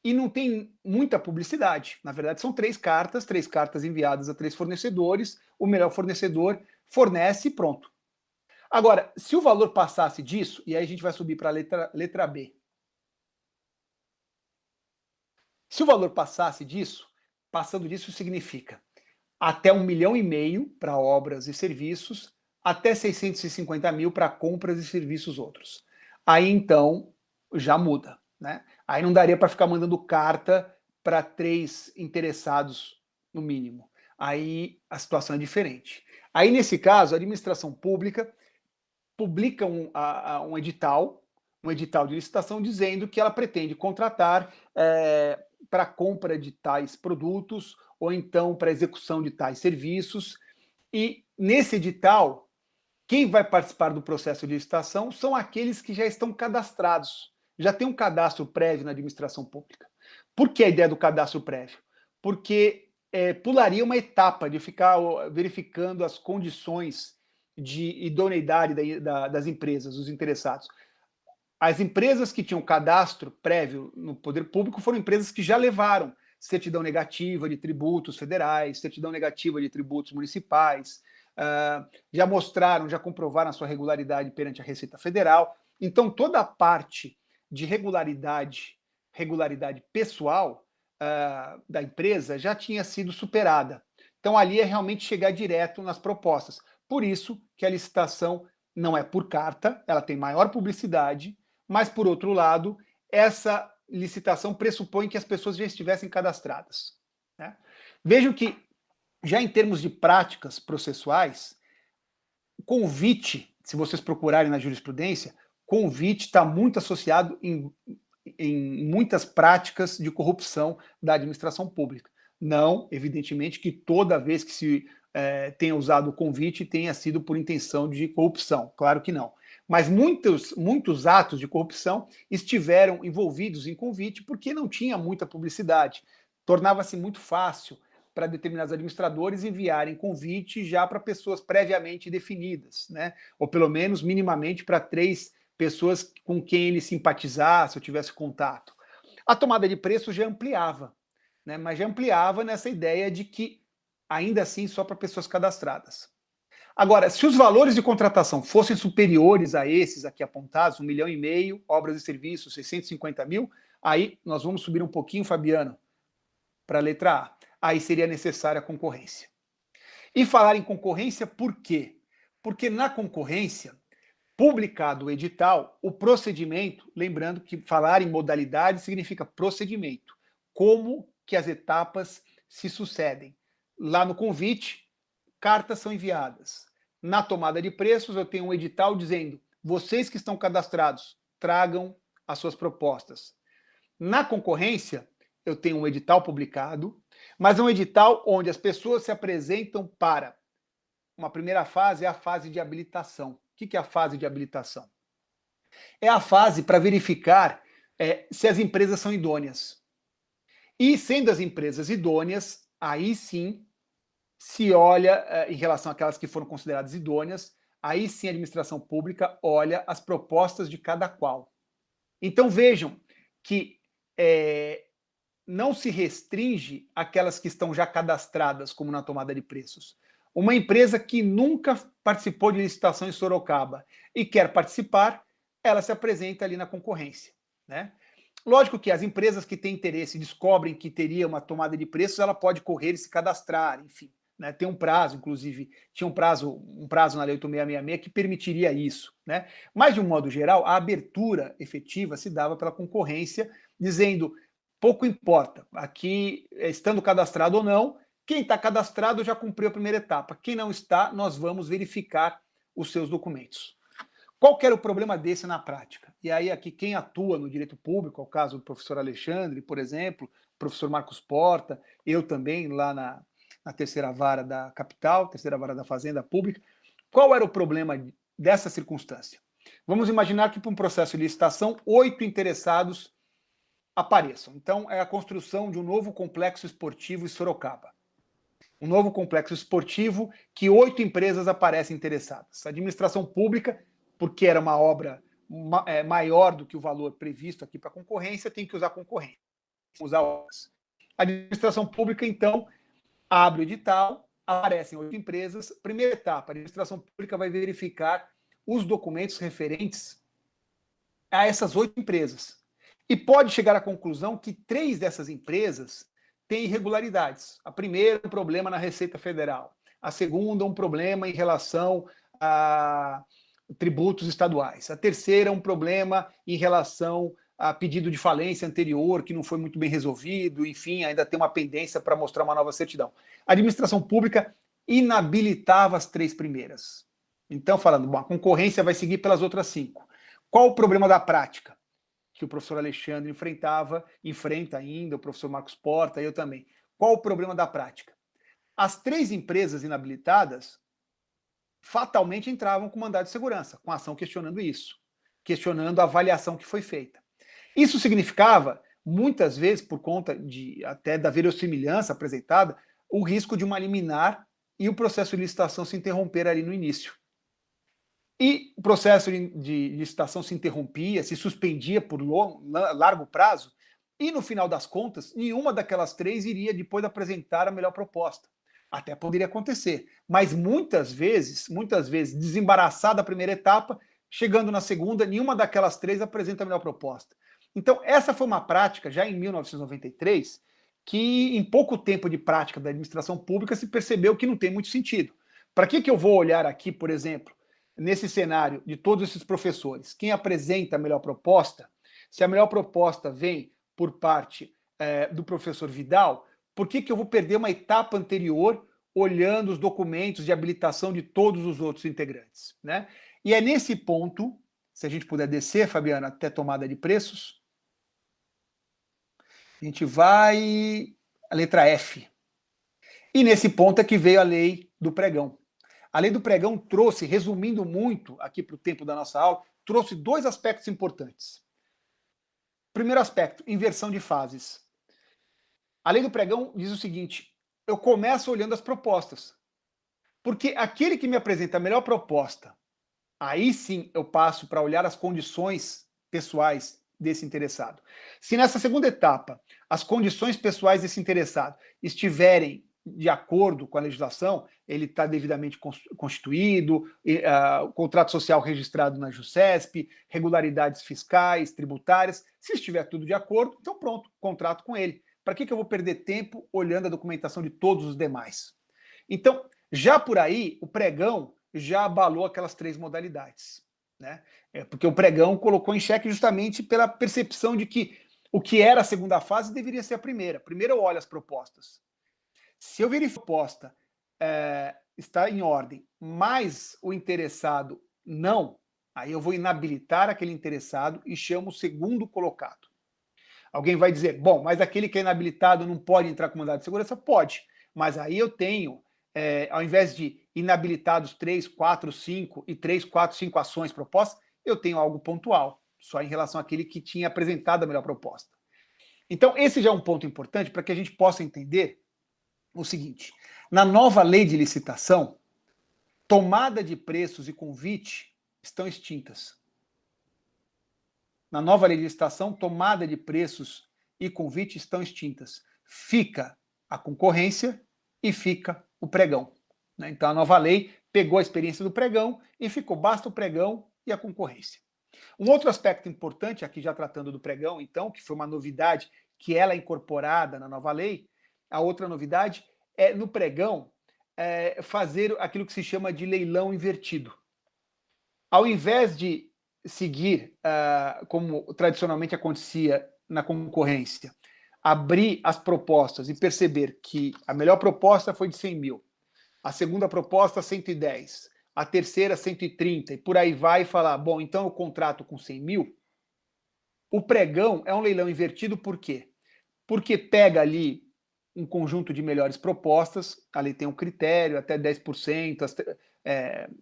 E não tem muita publicidade. Na verdade, são 3 cartas enviadas a 3 fornecedores, o melhor fornecedor fornece e pronto. Agora, se o valor passasse disso, e aí a gente vai subir para a letra B. Se o valor passasse disso, passando disso significa até 1,5 milhão para obras e serviços, até 650 mil para compras e serviços outros. Aí, então, já muda. Né? Aí não daria para ficar mandando carta para 3 interessados, no mínimo. Aí a situação é diferente. Aí, nesse caso, a administração pública publica um edital de licitação dizendo que ela pretende contratar para compra de tais produtos ou então para execução de tais serviços. E nesse edital, quem vai participar do processo de licitação são aqueles que já estão cadastrados, já tem um cadastro prévio na administração pública. Por que a ideia do cadastro prévio? Porque pularia uma etapa de ficar verificando as condições de idoneidade das empresas, dos interessados. As empresas que tinham cadastro prévio no poder público foram empresas que já levaram certidão negativa de tributos federais, certidão negativa de tributos municipais, já mostraram, já comprovaram a sua regularidade perante a Receita Federal. Então, toda a parte de regularidade pessoal da empresa já tinha sido superada. Então, ali é realmente chegar direto nas propostas. Por isso que a licitação não é por carta, ela tem maior publicidade, mas, por outro lado, essa licitação pressupõe que as pessoas já estivessem cadastradas, né? Vejam que, já em termos de práticas processuais, convite, se vocês procurarem na jurisprudência, convite está muito associado em muitas práticas de corrupção da administração pública. Não, evidentemente, que toda vez que se tenha usado o convite tenha sido por intenção de corrupção, claro que não. Mas muitos atos de corrupção estiveram envolvidos em convite porque não tinha muita publicidade. Tornava-se muito fácil para determinados administradores enviarem convite já para pessoas previamente definidas, né? Ou pelo menos minimamente para 3 pessoas com quem ele simpatizasse ou tivesse contato. A tomada de preço já ampliava, né? Mas já ampliava nessa ideia de que, ainda assim, só para pessoas cadastradas. Agora, se os valores de contratação fossem superiores a esses aqui apontados, 1,5 milhão, obras e serviços, 650 mil, aí nós vamos subir um pouquinho, Fabiano, para a letra A. Aí seria necessária a concorrência. E falar em concorrência por quê? Porque na concorrência, publicado o edital, o procedimento, lembrando que falar em modalidade significa procedimento, como que as etapas se sucedem. Lá no convite, cartas são enviadas. Na tomada de preços, eu tenho um edital dizendo: vocês que estão cadastrados, tragam as suas propostas. Na concorrência, eu tenho um edital publicado, mas é um edital onde as pessoas se apresentam para uma primeira fase, é a fase de habilitação. O que é a fase de habilitação? É a fase para verificar se as empresas são idôneas. E sendo as empresas idôneas, aí sim se olha, em relação àquelas que foram consideradas idôneas, aí sim a administração pública olha as propostas de cada qual. Então vejam que não se restringe àquelas que estão já cadastradas, como na tomada de preços. Uma empresa que nunca participou de licitação em Sorocaba e quer participar, ela se apresenta ali na concorrência, né? Lógico que as empresas que têm interesse descobrem que teria uma tomada de preços, ela pode correr e se cadastrar, enfim. Né, tem um prazo, inclusive, tinha um prazo na Lei 8666 que permitiria isso, né? Mas, de um modo geral, a abertura efetiva se dava pela concorrência, dizendo: pouco importa, aqui, estando cadastrado ou não, quem está cadastrado já cumpriu a primeira etapa. Quem não está, nós vamos verificar os seus documentos. Qual que era o problema desse na prática? E aí, aqui, quem atua no direito público, é o caso do professor Alexandre, por exemplo, o professor Marcos Porta, eu também, lá na terceira vara da capital, terceira vara da Fazenda Pública. Qual era o problema dessa circunstância? Vamos imaginar que, para um processo de licitação, 8 interessados apareçam. Então, é a construção de um novo complexo esportivo em Sorocaba. Um novo complexo esportivo que 8 empresas aparecem interessadas. A administração pública, porque era uma obra maior do que o valor previsto aqui para a concorrência, tem que usar concorrência, usar obras. A administração pública, então, abre o edital, aparecem 8 empresas. Primeira etapa, a administração pública vai verificar os documentos referentes a essas 8 empresas. E pode chegar à conclusão que 3 dessas empresas têm irregularidades. A primeira, um problema na Receita Federal. A segunda, um problema em relação a tributos estaduais. A terceira, um problema em relação a pedido de falência anterior, que não foi muito bem resolvido, enfim, ainda tem uma pendência para mostrar uma nova certidão. A administração pública inabilitava as 3 primeiras. Então, falando, bom, a concorrência vai seguir pelas outras 5. Qual o problema da prática? Que o professor Alexandre enfrenta ainda, o professor Marcos Porta, eu também. Qual o problema da prática? As 3 empresas inabilitadas fatalmente entravam com mandado de segurança, com ação questionando isso, questionando a avaliação que foi feita. Isso significava, muitas vezes, por conta até da verossimilhança apresentada, o risco de uma liminar e o processo de licitação se interromper ali no início. E o processo de licitação se interrompia, se suspendia por largo prazo, e no final das contas, nenhuma daquelas 3 iria depois apresentar a melhor proposta. Até poderia acontecer, mas muitas vezes, desembaraçada a primeira etapa, chegando na segunda, nenhuma daquelas 3 apresenta a melhor proposta. Então, essa foi uma prática, já em 1993, que em pouco tempo de prática da administração pública se percebeu que não tem muito sentido. Para que eu vou olhar aqui, por exemplo, nesse cenário de todos esses professores? Quem apresenta a melhor proposta? Se a melhor proposta vem por parte do professor Vidal, por que eu vou perder uma etapa anterior olhando os documentos de habilitação de todos os outros integrantes, né? E é nesse ponto, se a gente puder descer, Fabiana, até tomada de preços, a gente vai a letra F. E nesse ponto é que veio a lei do pregão. A lei do pregão trouxe, resumindo muito aqui para o tempo da nossa aula, trouxe 2 aspectos importantes. Primeiro aspecto, inversão de fases. A lei do pregão diz o seguinte: eu começo olhando as propostas. Porque aquele que me apresenta a melhor proposta, aí sim eu passo para olhar as condições pessoais desse interessado. Se nessa segunda etapa as condições pessoais desse interessado estiverem de acordo com a legislação, ele está devidamente constituído, o contrato social registrado na JuSesp, regularidades fiscais, tributárias, se estiver tudo de acordo, então pronto, contrato com ele. Para que eu vou perder tempo olhando a documentação de todos os demais? Então, já por aí, o pregão já abalou aquelas 3 modalidades, né? Porque o pregão colocou em xeque justamente pela percepção de que o que era a segunda fase deveria ser a primeira. Primeiro eu olho as propostas. Se eu verifico a proposta está em ordem, mas o interessado não, aí eu vou inabilitar aquele interessado e chamo o segundo colocado. Alguém vai dizer, bom, mas aquele que é inabilitado não pode entrar com mandado de segurança? Pode, mas aí eu tenho, ao invés de inabilitados 3, 4, 5 e 3, 4, 5 ações propostas, eu tenho algo pontual, só em relação àquele que tinha apresentado a melhor proposta. Então, esse já é um ponto importante para que a gente possa entender o seguinte: na nova lei de licitação, tomada de preços e convite estão extintas. Na nova lei de licitação, tomada de preços e convite estão extintas. Fica a concorrência e fica o pregão, né? Então a nova lei pegou a experiência do pregão e ficou basta o pregão e a concorrência. Um outro aspecto importante, aqui já tratando do pregão, então, que foi uma novidade que ela é incorporada na nova lei, a outra novidade é no pregão fazer aquilo que se chama de leilão invertido. Ao invés de seguir, como tradicionalmente acontecia na concorrência, abrir as propostas e perceber que a melhor proposta foi de 100 mil, a segunda proposta 110, a terceira 130, e por aí vai, e falar, bom, então eu contrato com 100 mil. O pregão é um leilão invertido por quê? Porque pega ali um conjunto de melhores propostas, ali tem um critério, até 10%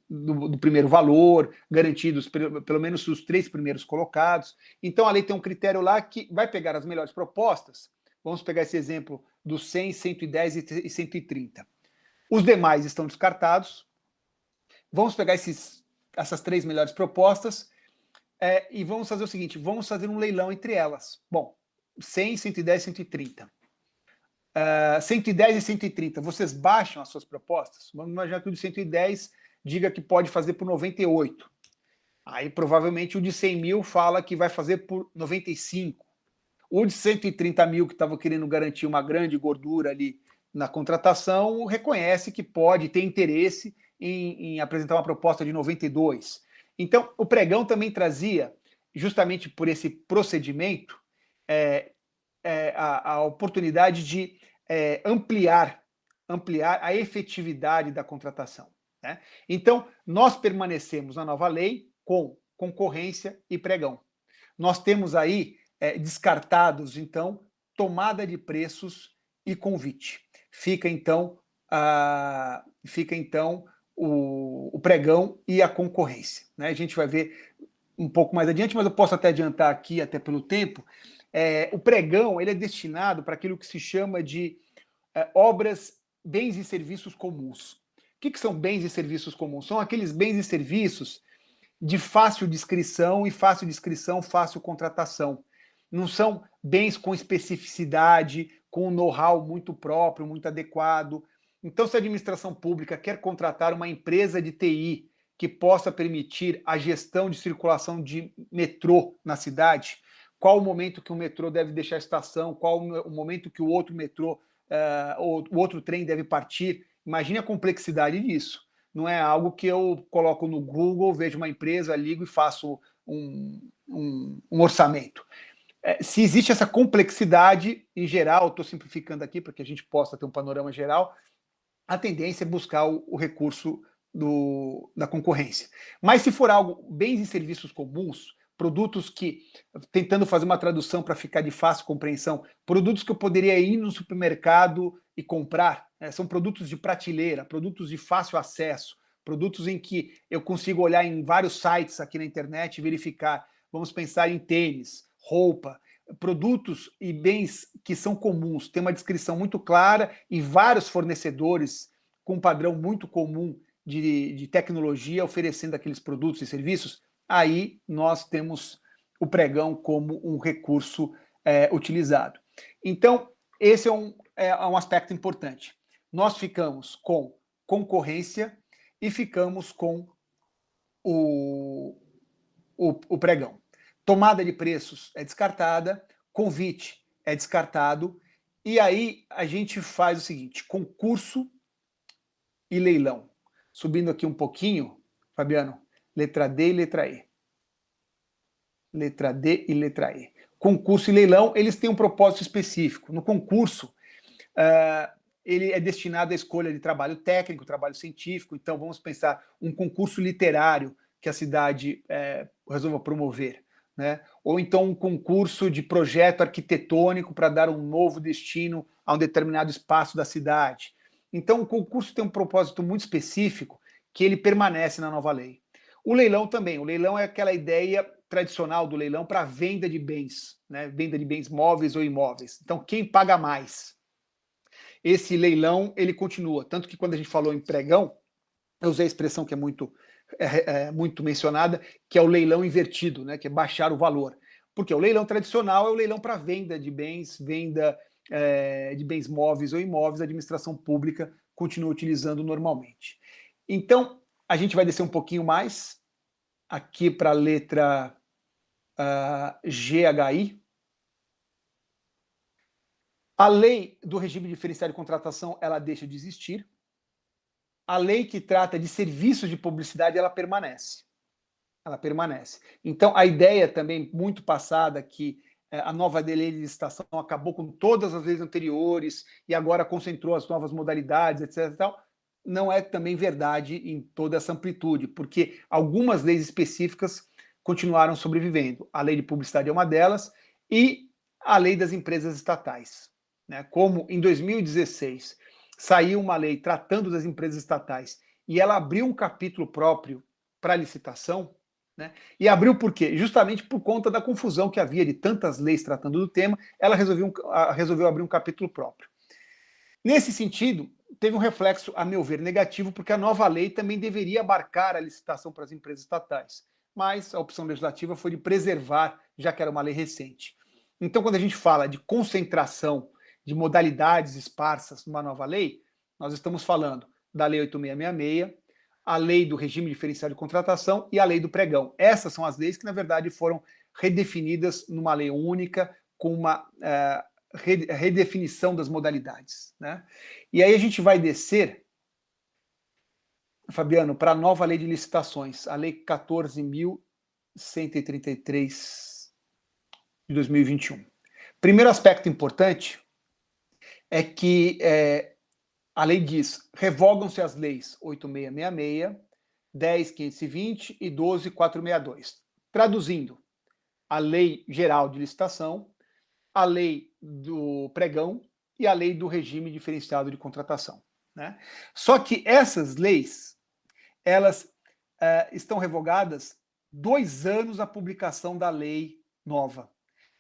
do primeiro valor, garantidos pelo menos os 3 primeiros colocados. Então, a lei tem um critério lá que vai pegar as melhores propostas. Vamos pegar esse exemplo dos 100, 110 e 130. Os demais estão descartados. Vamos pegar essas 3 melhores propostas e vamos fazer o seguinte, vamos fazer um leilão entre elas. Bom, 100, 110, 130. 110 e 130, vocês baixam as suas propostas? Vamos imaginar que o de 110 diga que pode fazer por 98. Aí, provavelmente, o de 100 mil fala que vai fazer por 95. O de 130 mil, que estava querendo garantir uma grande gordura ali na contratação, reconhece que pode ter interesse em apresentar uma proposta de 92. Então, o pregão também trazia, justamente por esse procedimento, a oportunidade de ampliar a efetividade da contratação. né? Então, nós permanecemos na nova lei com concorrência e pregão. Nós temos aí descartados, então, tomada de preços e convite. Fica, então, o pregão e a concorrência, né? A gente vai ver um pouco mais adiante, mas eu posso até adiantar aqui, até pelo tempo. O pregão ele é destinado para aquilo que se chama de obras, bens e serviços comuns. O que são bens e serviços comuns? São aqueles bens e serviços de fácil descrição e fácil contratação. Não são bens com especificidade, com um know-how muito próprio, muito adequado. Então, se a administração pública quer contratar uma empresa de TI que possa permitir a gestão de circulação de metrô na cidade, qual o momento que o metrô deve deixar a estação, qual o momento que o outro metrô, ou o outro trem deve partir, imagine a complexidade disso. Não é algo que eu coloco no Google, vejo uma empresa, ligo e faço um orçamento. Se existe essa complexidade, em geral, estou simplificando aqui para que a gente possa ter um panorama geral, a tendência é buscar o recurso da concorrência. Mas se for algo, bens e serviços comuns, produtos que, tentando fazer uma tradução para ficar de fácil compreensão, produtos que eu poderia ir no supermercado e comprar, são produtos de prateleira, produtos de fácil acesso, produtos em que eu consigo olhar em vários sites aqui na internet e verificar. Vamos pensar em tênis, roupa, produtos e bens que são comuns, tem uma descrição muito clara e vários fornecedores com um padrão muito comum de tecnologia oferecendo aqueles produtos e serviços. Aí nós temos o pregão como um recurso utilizado. Então, esse é um aspecto importante. Nós ficamos com concorrência e ficamos com o pregão. Tomada de preços é descartada, convite é descartado, e aí a gente faz o seguinte, concurso e leilão. Subindo aqui um pouquinho, Fabiano, letra D e letra E. Letra D e letra E. Concurso e leilão, eles têm um propósito específico. No concurso, ele é destinado à escolha de trabalho técnico, trabalho científico. Então, vamos pensar um concurso literário que a cidade resolva promover, né? Ou então um concurso de projeto arquitetônico para dar um novo destino a um determinado espaço da cidade. Então, o concurso tem um propósito muito específico que ele permanece na nova lei. O leilão também. O leilão é aquela ideia tradicional do leilão para venda de bens, né? Venda de bens móveis ou imóveis. Então, quem paga mais? Esse leilão, ele continua. Tanto que quando a gente falou em pregão, eu usei a expressão que é muito mencionada, que é o leilão invertido, né? Que é baixar o valor. Porque o leilão tradicional é o leilão para venda de bens, venda de bens móveis ou imóveis, a administração pública continua utilizando normalmente. Então, a gente vai descer um pouquinho mais, aqui para a letra GHI. A lei do regime diferenciado de contratação, ela deixa de existir. A lei que trata de serviços de publicidade, ela permanece. Ela permanece. Então, a ideia também muito passada que a nova lei de licitação acabou com todas as leis anteriores e agora concentrou as novas modalidades, etc. e tal, não é também verdade em toda essa amplitude, porque algumas leis específicas continuaram sobrevivendo. A lei de publicidade é uma delas e a lei das empresas estatais, né? Como em 2016 saiu uma lei tratando das empresas estatais e ela abriu um capítulo próprio para licitação, né? E abriu por quê? Justamente por conta da confusão que havia de tantas leis tratando do tema, ela resolveu abrir um capítulo próprio. Nesse sentido, teve um reflexo, a meu ver, negativo, porque a nova lei também deveria abarcar a licitação para as empresas estatais. Mas a opção legislativa foi de preservar, já que era uma lei recente. Então, quando a gente fala de concentração de modalidades esparsas numa nova lei, nós estamos falando da Lei 8666, a Lei do Regime Diferenciado de Contratação e a Lei do Pregão. Essas são as leis que, na verdade, foram redefinidas numa lei única, com uma redefinição das modalidades, né? E aí a gente vai descer, Fabiano, para a nova lei de licitações, a Lei 14.133 de 2021. Primeiro aspecto importante é que A lei diz, revogam-se as leis 8.666, 10.520 e 12.462. Traduzindo, a Lei Geral de Licitação, a Lei do Pregão e a Lei do Regime Diferenciado de Contratação, né? Só que essas leis, elas estão revogadas 2 anos da publicação da lei nova.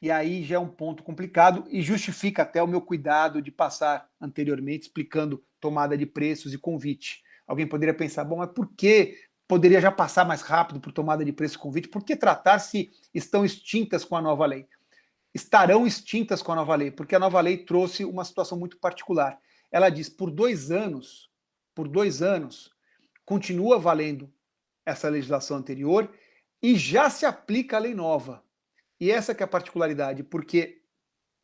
E aí já é um ponto complicado e justifica até o meu cuidado de passar anteriormente explicando tomada de preços e convite. Alguém poderia pensar, bom, mas por que poderia já passar mais rápido por tomada de preço e convite? Por que tratar se estão extintas com a nova lei? Estarão extintas com a nova lei, porque a nova lei trouxe uma situação muito particular. Ela diz, por 2 anos, continua valendo essa legislação anterior e já se aplica a lei nova. E essa que é a particularidade, porque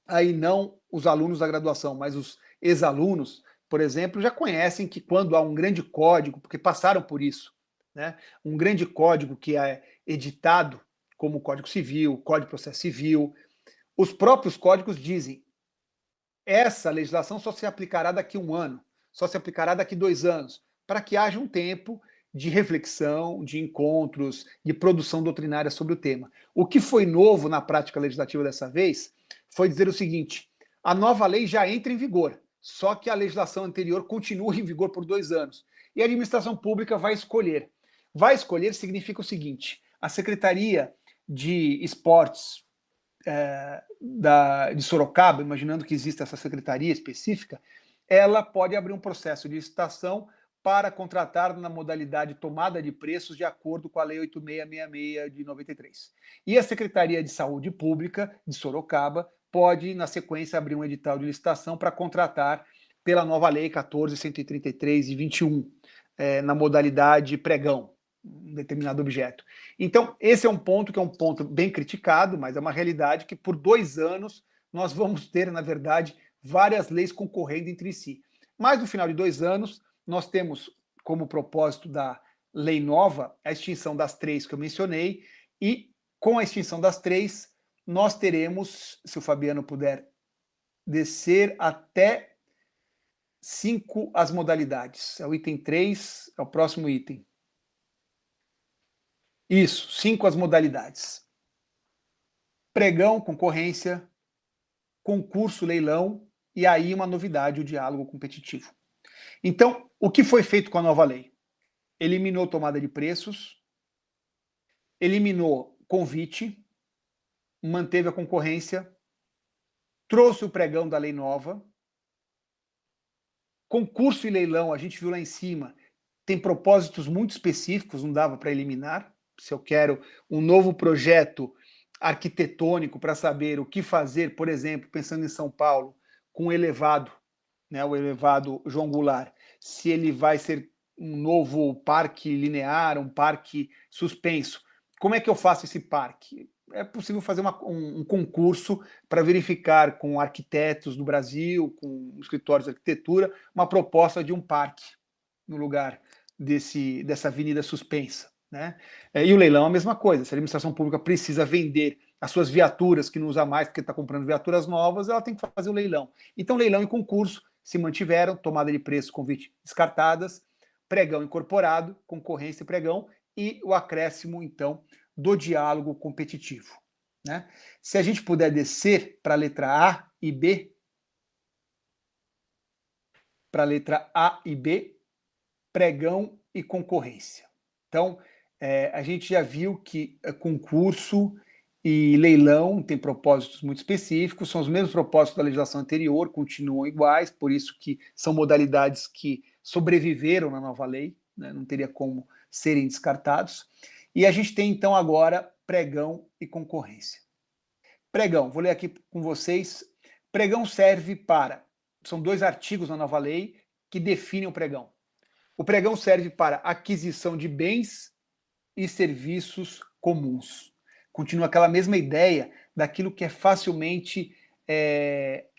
aí não os alunos da graduação, mas os ex-alunos, por exemplo, já conhecem que quando há um grande código, porque passaram por isso, né? Um grande código que é editado, como o Código Civil, o Código de Processo Civil, os próprios códigos dizem essa legislação só se aplicará daqui a 1 ano, só se aplicará daqui a 2 anos, para que haja um tempo de reflexão, de encontros, de produção doutrinária sobre o tema. O que foi novo na prática legislativa dessa vez foi dizer o seguinte: a nova lei já entra em vigor, só que a legislação anterior continua em vigor por 2 anos. E a administração pública vai escolher. Vai escolher significa o seguinte: a Secretaria de Esportes de Sorocaba, imaginando que exista essa secretaria específica, ela pode abrir um processo de licitação para contratar na modalidade tomada de preços de acordo com a Lei 8.666 de 93. E a Secretaria de Saúde Pública de Sorocaba pode, na sequência, abrir um edital de licitação para contratar pela nova Lei 14.133 de 21, na modalidade pregão, um determinado objeto. Então, esse é um ponto que é um ponto bem criticado, mas é uma realidade que por 2 anos nós vamos ter, na verdade, várias leis concorrendo entre si. Mas no final de 2 anos, nós temos como propósito da lei nova a extinção das 3 que eu mencionei, e com a extinção das 3, nós teremos, se o Fabiano puder descer, até 5 as modalidades. É o item 3, é o próximo item. Isso, 5 as modalidades. Pregão, concorrência, concurso, leilão, e aí uma novidade, o diálogo competitivo. Então, o que foi feito com a nova lei? Eliminou tomada de preços, eliminou convite, manteve a concorrência, trouxe o pregão da lei nova, concurso e leilão, a gente viu lá em cima, tem propósitos muito específicos, não dava para eliminar. Se eu quero um novo projeto arquitetônico para saber o que fazer, por exemplo, pensando em São Paulo, com o elevado, né, o elevado João Goulart, se ele vai ser um novo parque linear, um parque suspenso. Como é que eu faço esse parque? É possível fazer um concurso para verificar com arquitetos do Brasil, com escritórios de arquitetura, uma proposta de um parque no lugar dessa avenida suspensa, né? E o leilão é a mesma coisa. Se a administração pública precisa vender as suas viaturas, que não usa mais porque está comprando viaturas novas, ela tem que fazer o leilão. Então, leilão e concurso se mantiveram, tomada de preço, convite descartadas, pregão incorporado, concorrência e pregão, e o acréscimo, então, do diálogo competitivo, né? Se a gente puder descer para a letra A e B, pregão e concorrência. Então, a gente já viu que concurso e leilão têm propósitos muito específicos, são os mesmos propósitos da legislação anterior, continuam iguais, por isso que são modalidades que sobreviveram na nova lei, né? Não teria como serem descartados. E a gente tem, então, agora pregão e concorrência. Pregão, vou ler aqui com vocês. Pregão serve para... São 2 artigos na nova lei que definem o pregão. O pregão serve para aquisição de bens e serviços comuns. Continua aquela mesma ideia daquilo que é facilmente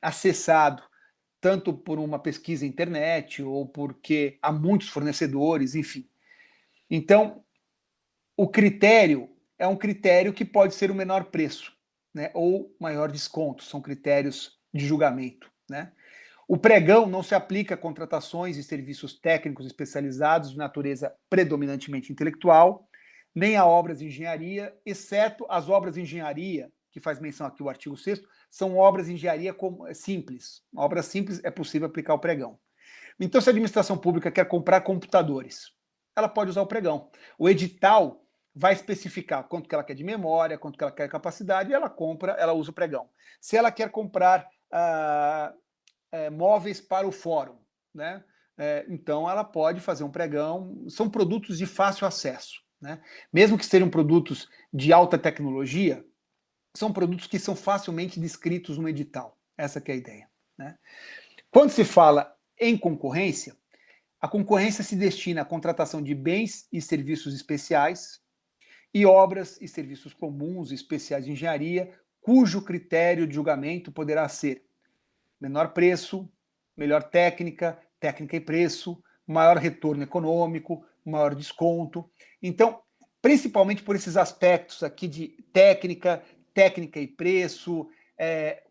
acessado, tanto por uma pesquisa na internet ou porque há muitos fornecedores, enfim. Então, o critério é um critério que pode ser o menor preço, né, ou maior desconto, são critérios de julgamento, né? O pregão não se aplica a contratações e serviços técnicos especializados de natureza predominantemente intelectual, nem a obras de engenharia, exceto as obras de engenharia, que faz menção aqui o artigo 6º, são obras de engenharia simples. Obras simples é possível aplicar o pregão. Então, se a administração pública quer comprar computadores, ela pode usar o pregão. O edital vai especificar quanto que ela quer de memória, quanto que ela quer de capacidade, e ela compra, ela usa o pregão. Se ela quer comprar móveis para o fórum, né? Então ela pode fazer um pregão. São produtos de fácil acesso, né? Mesmo que sejam produtos de alta tecnologia, são produtos que são facilmente descritos no edital. Essa que é a ideia, né? Quando se fala em concorrência, a concorrência se destina à contratação de bens e serviços especiais e obras e serviços comuns e especiais de engenharia, cujo critério de julgamento poderá ser menor preço, melhor técnica, técnica e preço, maior retorno econômico, maior desconto. Então, principalmente por esses aspectos aqui de técnica e preço,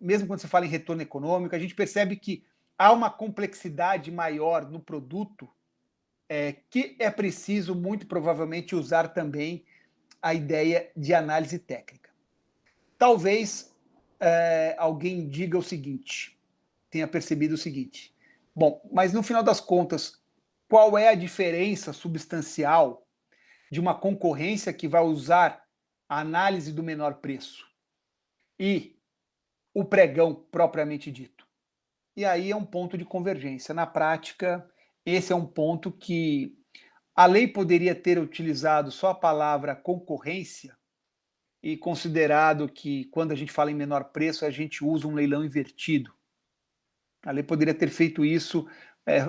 mesmo quando se fala em retorno econômico, a gente percebe que há uma complexidade maior no produto que é preciso, muito provavelmente, usar também a ideia de análise técnica. Talvez alguém diga o seguinte, tenha percebido o seguinte, bom, mas no final das contas, qual é a diferença substancial de uma concorrência que vai usar a análise do menor preço e o pregão propriamente dito? E aí é um ponto de convergência. Na prática, esse é um ponto que a lei poderia ter utilizado só a palavra concorrência e considerado que quando a gente fala em menor preço, a gente usa um leilão invertido. A lei poderia ter feito isso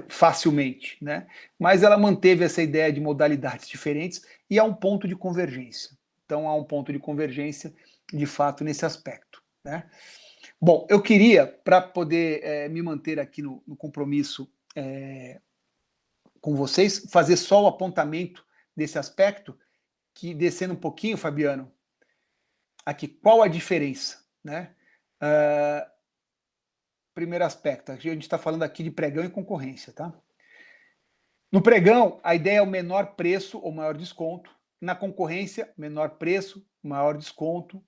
facilmente, né? Mas ela manteve essa ideia de modalidades diferentes e há um ponto de convergência. Então há um ponto de convergência, de fato, nesse aspecto, né? Bom, eu queria, para poder me manter aqui no compromisso com vocês, fazer só o apontamento desse aspecto, que descendo um pouquinho, Fabiano, aqui, qual a diferença, né? Primeiro aspecto, a gente está falando aqui de pregão e concorrência, tá? No pregão, a ideia é o menor preço ou maior desconto. Na concorrência, menor preço, maior desconto.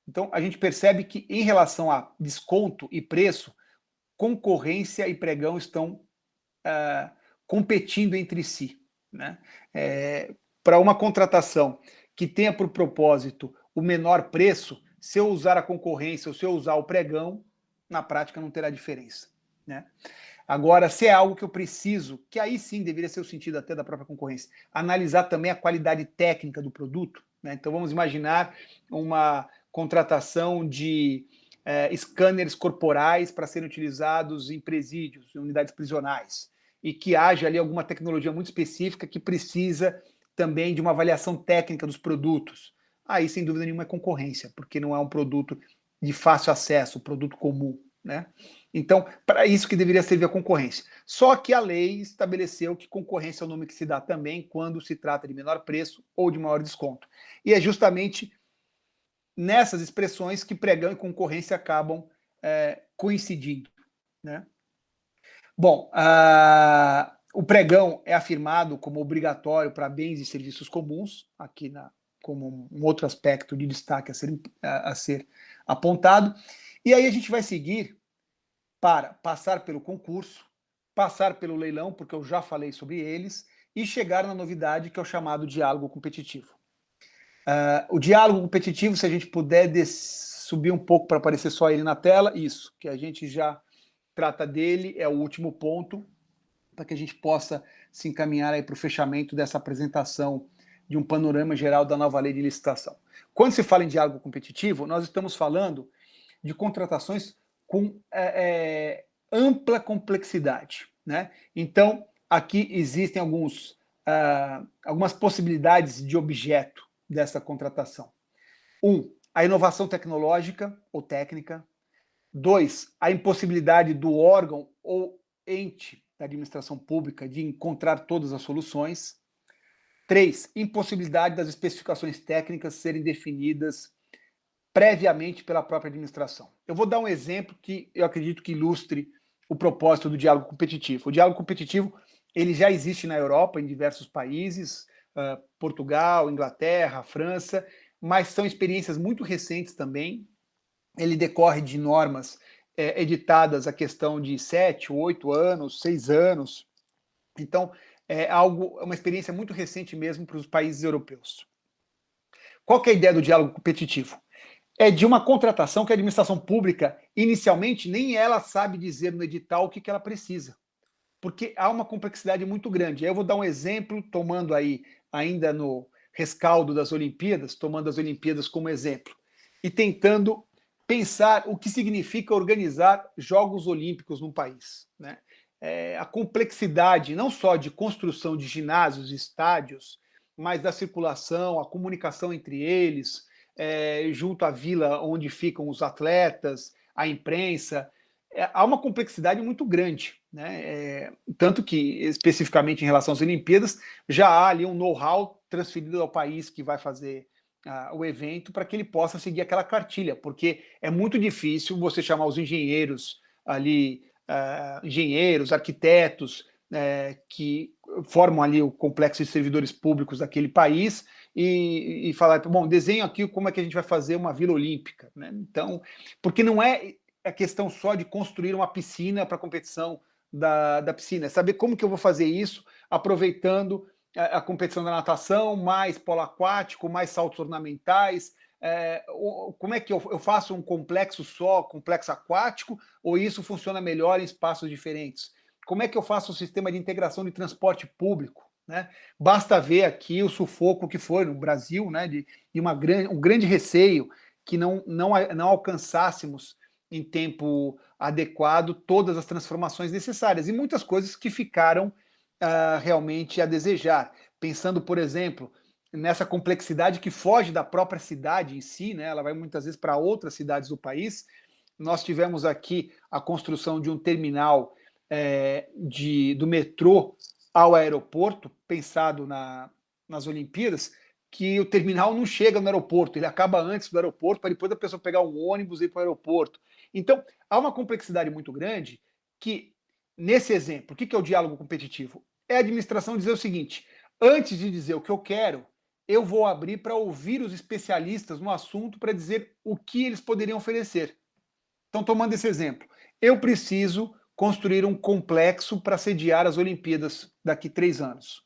Então, a gente percebe que, em relação a desconto e preço, concorrência e pregão estão competindo entre si, né? Para uma contratação que tenha por propósito o menor preço, se eu usar a concorrência ou se eu usar o pregão, na prática não terá diferença, né? Agora, se é algo que eu preciso, que aí sim deveria ser o sentido até da própria concorrência, analisar também a qualidade técnica do produto, né? Então vamos imaginar uma contratação de scanners corporais para serem utilizados em presídios, em unidades prisionais, e que haja ali alguma tecnologia muito específica que precisa também de uma avaliação técnica dos produtos. Aí, sem dúvida nenhuma, é concorrência, porque não é um produto de fácil acesso, um produto comum, né? Então, para isso que deveria servir a concorrência. Só que a lei estabeleceu que concorrência é o nome que se dá também quando se trata de menor preço ou de maior desconto. E é justamente nessas expressões que pregão e concorrência acabam coincidindo, né? Bom, o pregão é afirmado como obrigatório para bens e serviços comuns, aqui como um outro aspecto de destaque a ser apontado. E aí a gente vai seguir para passar pelo concurso, passar pelo leilão, porque eu já falei sobre eles, e chegar na novidade que é o chamado diálogo competitivo. O diálogo competitivo, se a gente puder subir um pouco para aparecer só ele na tela, isso, que a gente já trata dele, é o último ponto, para que a gente possa se encaminhar aí para o fechamento dessa apresentação de um panorama geral da nova lei de licitação. Quando se fala em diálogo competitivo, nós estamos falando de contratações com ampla complexidade, né? Então, aqui existem algumas possibilidades de objeto dessa contratação. 1, a inovação tecnológica ou técnica. 2, a impossibilidade do órgão ou ente da administração pública de encontrar todas as soluções. 3, impossibilidade das especificações técnicas serem definidas previamente pela própria administração. Eu vou dar um exemplo que eu acredito que ilustre o propósito do diálogo competitivo. O diálogo competitivo ele já existe na Europa, em diversos países, Portugal, Inglaterra, França, mas são experiências muito recentes também. Ele decorre de normas editadas a questão de 7, 8 anos, 6 anos. Então, uma experiência muito recente mesmo para os países europeus. Qual que é a ideia do diálogo competitivo? É de uma contratação que a administração pública, inicialmente, nem ela sabe dizer no edital o que ela precisa, porque há uma complexidade muito grande. Eu vou dar um exemplo, tomando aí, ainda no rescaldo das Olimpíadas, tomando as Olimpíadas como exemplo, e tentando pensar o que significa organizar Jogos Olímpicos num país, né? A complexidade não só de construção de ginásios e estádios, mas da circulação, a comunicação entre eles, junto à vila onde ficam os atletas, a imprensa. Há uma complexidade muito grande, né? Tanto que, especificamente em relação às Olimpíadas, já há ali um know-how transferido ao país que vai fazer o evento para que ele possa seguir aquela cartilha, porque é muito difícil você chamar os engenheiros ali, engenheiros, arquitetos, que formam ali o complexo de servidores públicos daquele país e falar, bom, desenho aqui como é que a gente vai fazer uma Vila Olímpica, né? Então, porque não é a questão só de construir uma piscina para a competição da piscina, é saber como que eu vou fazer isso, aproveitando a competição da natação, mais polo aquático, mais saltos ornamentais, como é que eu faço um complexo só, complexo aquático, ou isso funciona melhor em espaços diferentes? Como é que eu faço um sistema de integração de transporte público, né? Basta ver aqui o sufoco que foi no Brasil, né, de um grande receio que não alcançássemos em tempo adequado todas as transformações necessárias, e muitas coisas que ficaram realmente a desejar. Pensando, por exemplo, nessa complexidade que foge da própria cidade em si, né? Ela vai muitas vezes para outras cidades do país. Nós tivemos aqui a construção de um terminal do metrô ao aeroporto, pensado nas Olimpíadas, que o terminal não chega no aeroporto, ele acaba antes do aeroporto, para depois a pessoa pegar um ônibus e ir para o aeroporto. Então, há uma complexidade muito grande que, nesse exemplo, o que é o diálogo competitivo? É a administração dizer o seguinte: antes de dizer o que eu quero, eu vou abrir para ouvir os especialistas no assunto para dizer o que eles poderiam oferecer. Então, tomando esse exemplo, eu preciso construir um complexo para sediar as Olimpíadas daqui 3 anos.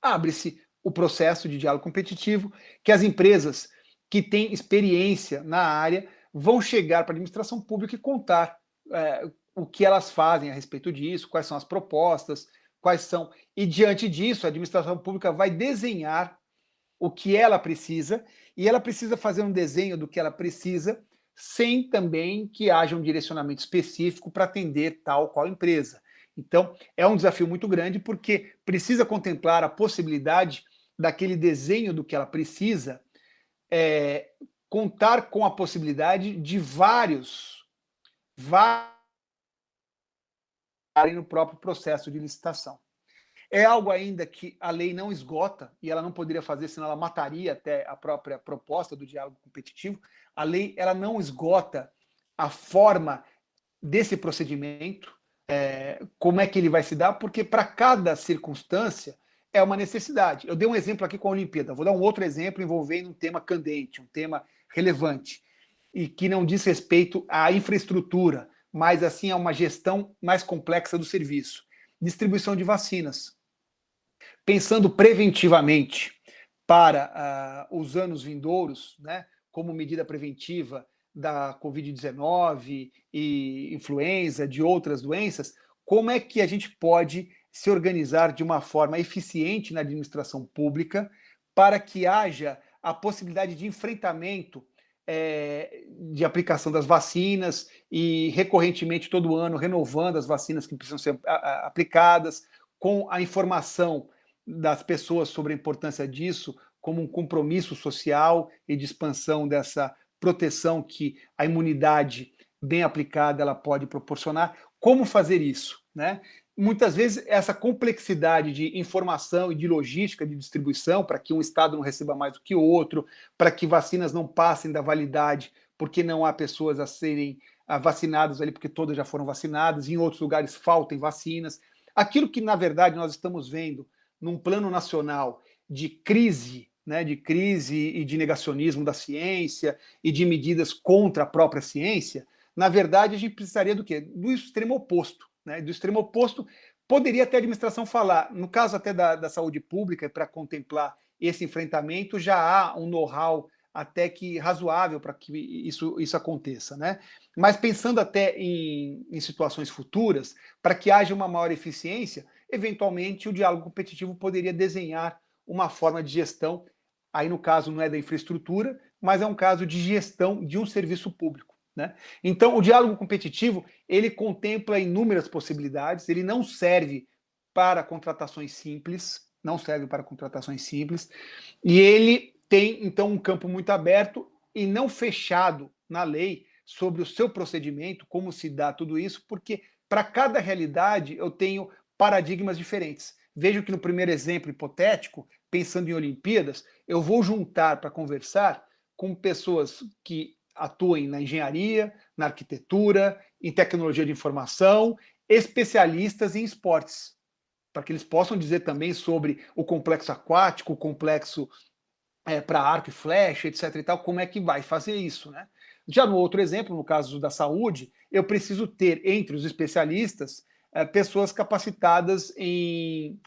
Abre-se o processo de diálogo competitivo, que as empresas que têm experiência na área vão chegar para a administração pública e contar o que elas fazem a respeito disso, quais são as propostas, quais são. E, diante disso, a administração pública vai desenhar o que ela precisa, e ela precisa fazer um desenho do que ela precisa, sem também que haja um direcionamento específico para atender tal qual empresa. Então, é um desafio muito grande, porque precisa contemplar a possibilidade daquele desenho do que ela precisa, contar com a possibilidade de vários no próprio processo de licitação. É algo ainda que a lei não esgota, e ela não poderia fazer, senão ela mataria até a própria proposta do diálogo competitivo. A lei ela não esgota a forma desse procedimento, como é que ele vai se dar, porque para cada circunstância é uma necessidade. Eu dei um exemplo aqui com a Olimpíada, vou dar um outro exemplo envolvendo um tema candente, um tema relevante, e que não diz respeito à infraestrutura, mas assim a uma gestão mais complexa do serviço. Distribuição de vacinas. Pensando preventivamente para os anos vindouros, né, como medida preventiva da Covid-19 e influenza, de outras doenças, como é que a gente pode se organizar de uma forma eficiente na administração pública para que haja a possibilidade de enfrentamento de aplicação das vacinas e, recorrentemente, todo ano, renovando as vacinas que precisam ser aplicadas, com a informação das pessoas sobre a importância disso, como um compromisso social e de expansão dessa proteção que a imunidade bem aplicada ela pode proporcionar. Como fazer isso, né? Muitas vezes essa complexidade de informação e de logística de distribuição, para que um estado não receba mais do que o outro, para que vacinas não passem da validade porque não há pessoas a serem vacinadas ali, porque todas já foram vacinadas, em outros lugares faltam vacinas. Aquilo que, na verdade, nós estamos vendo num plano nacional de crise, né, de crise e de negacionismo da ciência e de medidas contra a própria ciência, na verdade, a gente precisaria do quê? Do extremo oposto. Né? Do extremo oposto, poderia até a administração falar, no caso até da saúde pública, para contemplar esse enfrentamento, já há um know-how até que razoável para que isso aconteça. Né? Mas pensando até em situações futuras, para que haja uma maior eficiência, eventualmente o diálogo competitivo poderia desenhar uma forma de gestão, aí no caso não é da infraestrutura, mas é um caso de gestão de um serviço público. Né? Então, o diálogo competitivo, ele contempla inúmeras possibilidades, ele não serve para contratações simples, e ele tem, então, um campo muito aberto e não fechado na lei sobre o seu procedimento, como se dá tudo isso, porque para cada realidade eu tenho paradigmas diferentes. Vejo que no primeiro exemplo hipotético, pensando em Olimpíadas, eu vou juntar para conversar com pessoas que atuem na engenharia, na arquitetura, em tecnologia de informação, especialistas em esportes, para que eles possam dizer também sobre o complexo aquático, o complexo para arco e flecha, etc. e tal, como é que vai fazer isso, né? Já no outro exemplo, no caso da saúde, eu preciso ter entre os especialistas pessoas capacitadas em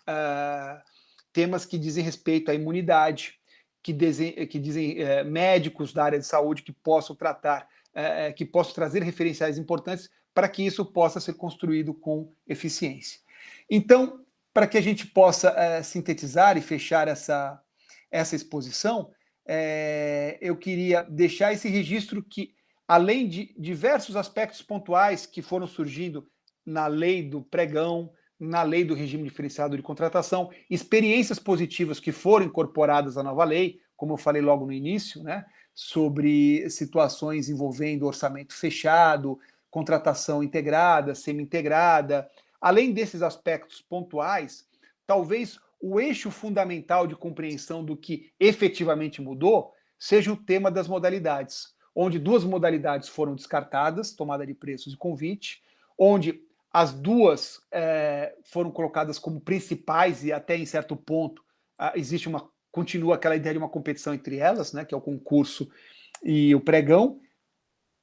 temas que dizem respeito à imunidade, que dizem médicos da área de saúde que possam tratar, que possam trazer referenciais importantes para que isso possa ser construído com eficiência. Então, para que a gente possa sintetizar e fechar essa exposição, eu queria deixar esse registro que, além de diversos aspectos pontuais que foram surgindo na lei do pregão, na lei do regime diferenciado de contratação, experiências positivas que foram incorporadas à nova lei, como eu falei logo no início, né, sobre situações envolvendo orçamento fechado, contratação integrada, semi-integrada. Além desses aspectos pontuais, talvez o eixo fundamental de compreensão do que efetivamente mudou seja o tema das modalidades, onde 2 modalidades foram descartadas, tomada de preços e convite, onde as 2 foram colocadas como principais e até em certo ponto continua aquela ideia de uma competição entre elas, né, que é o concurso e o pregão.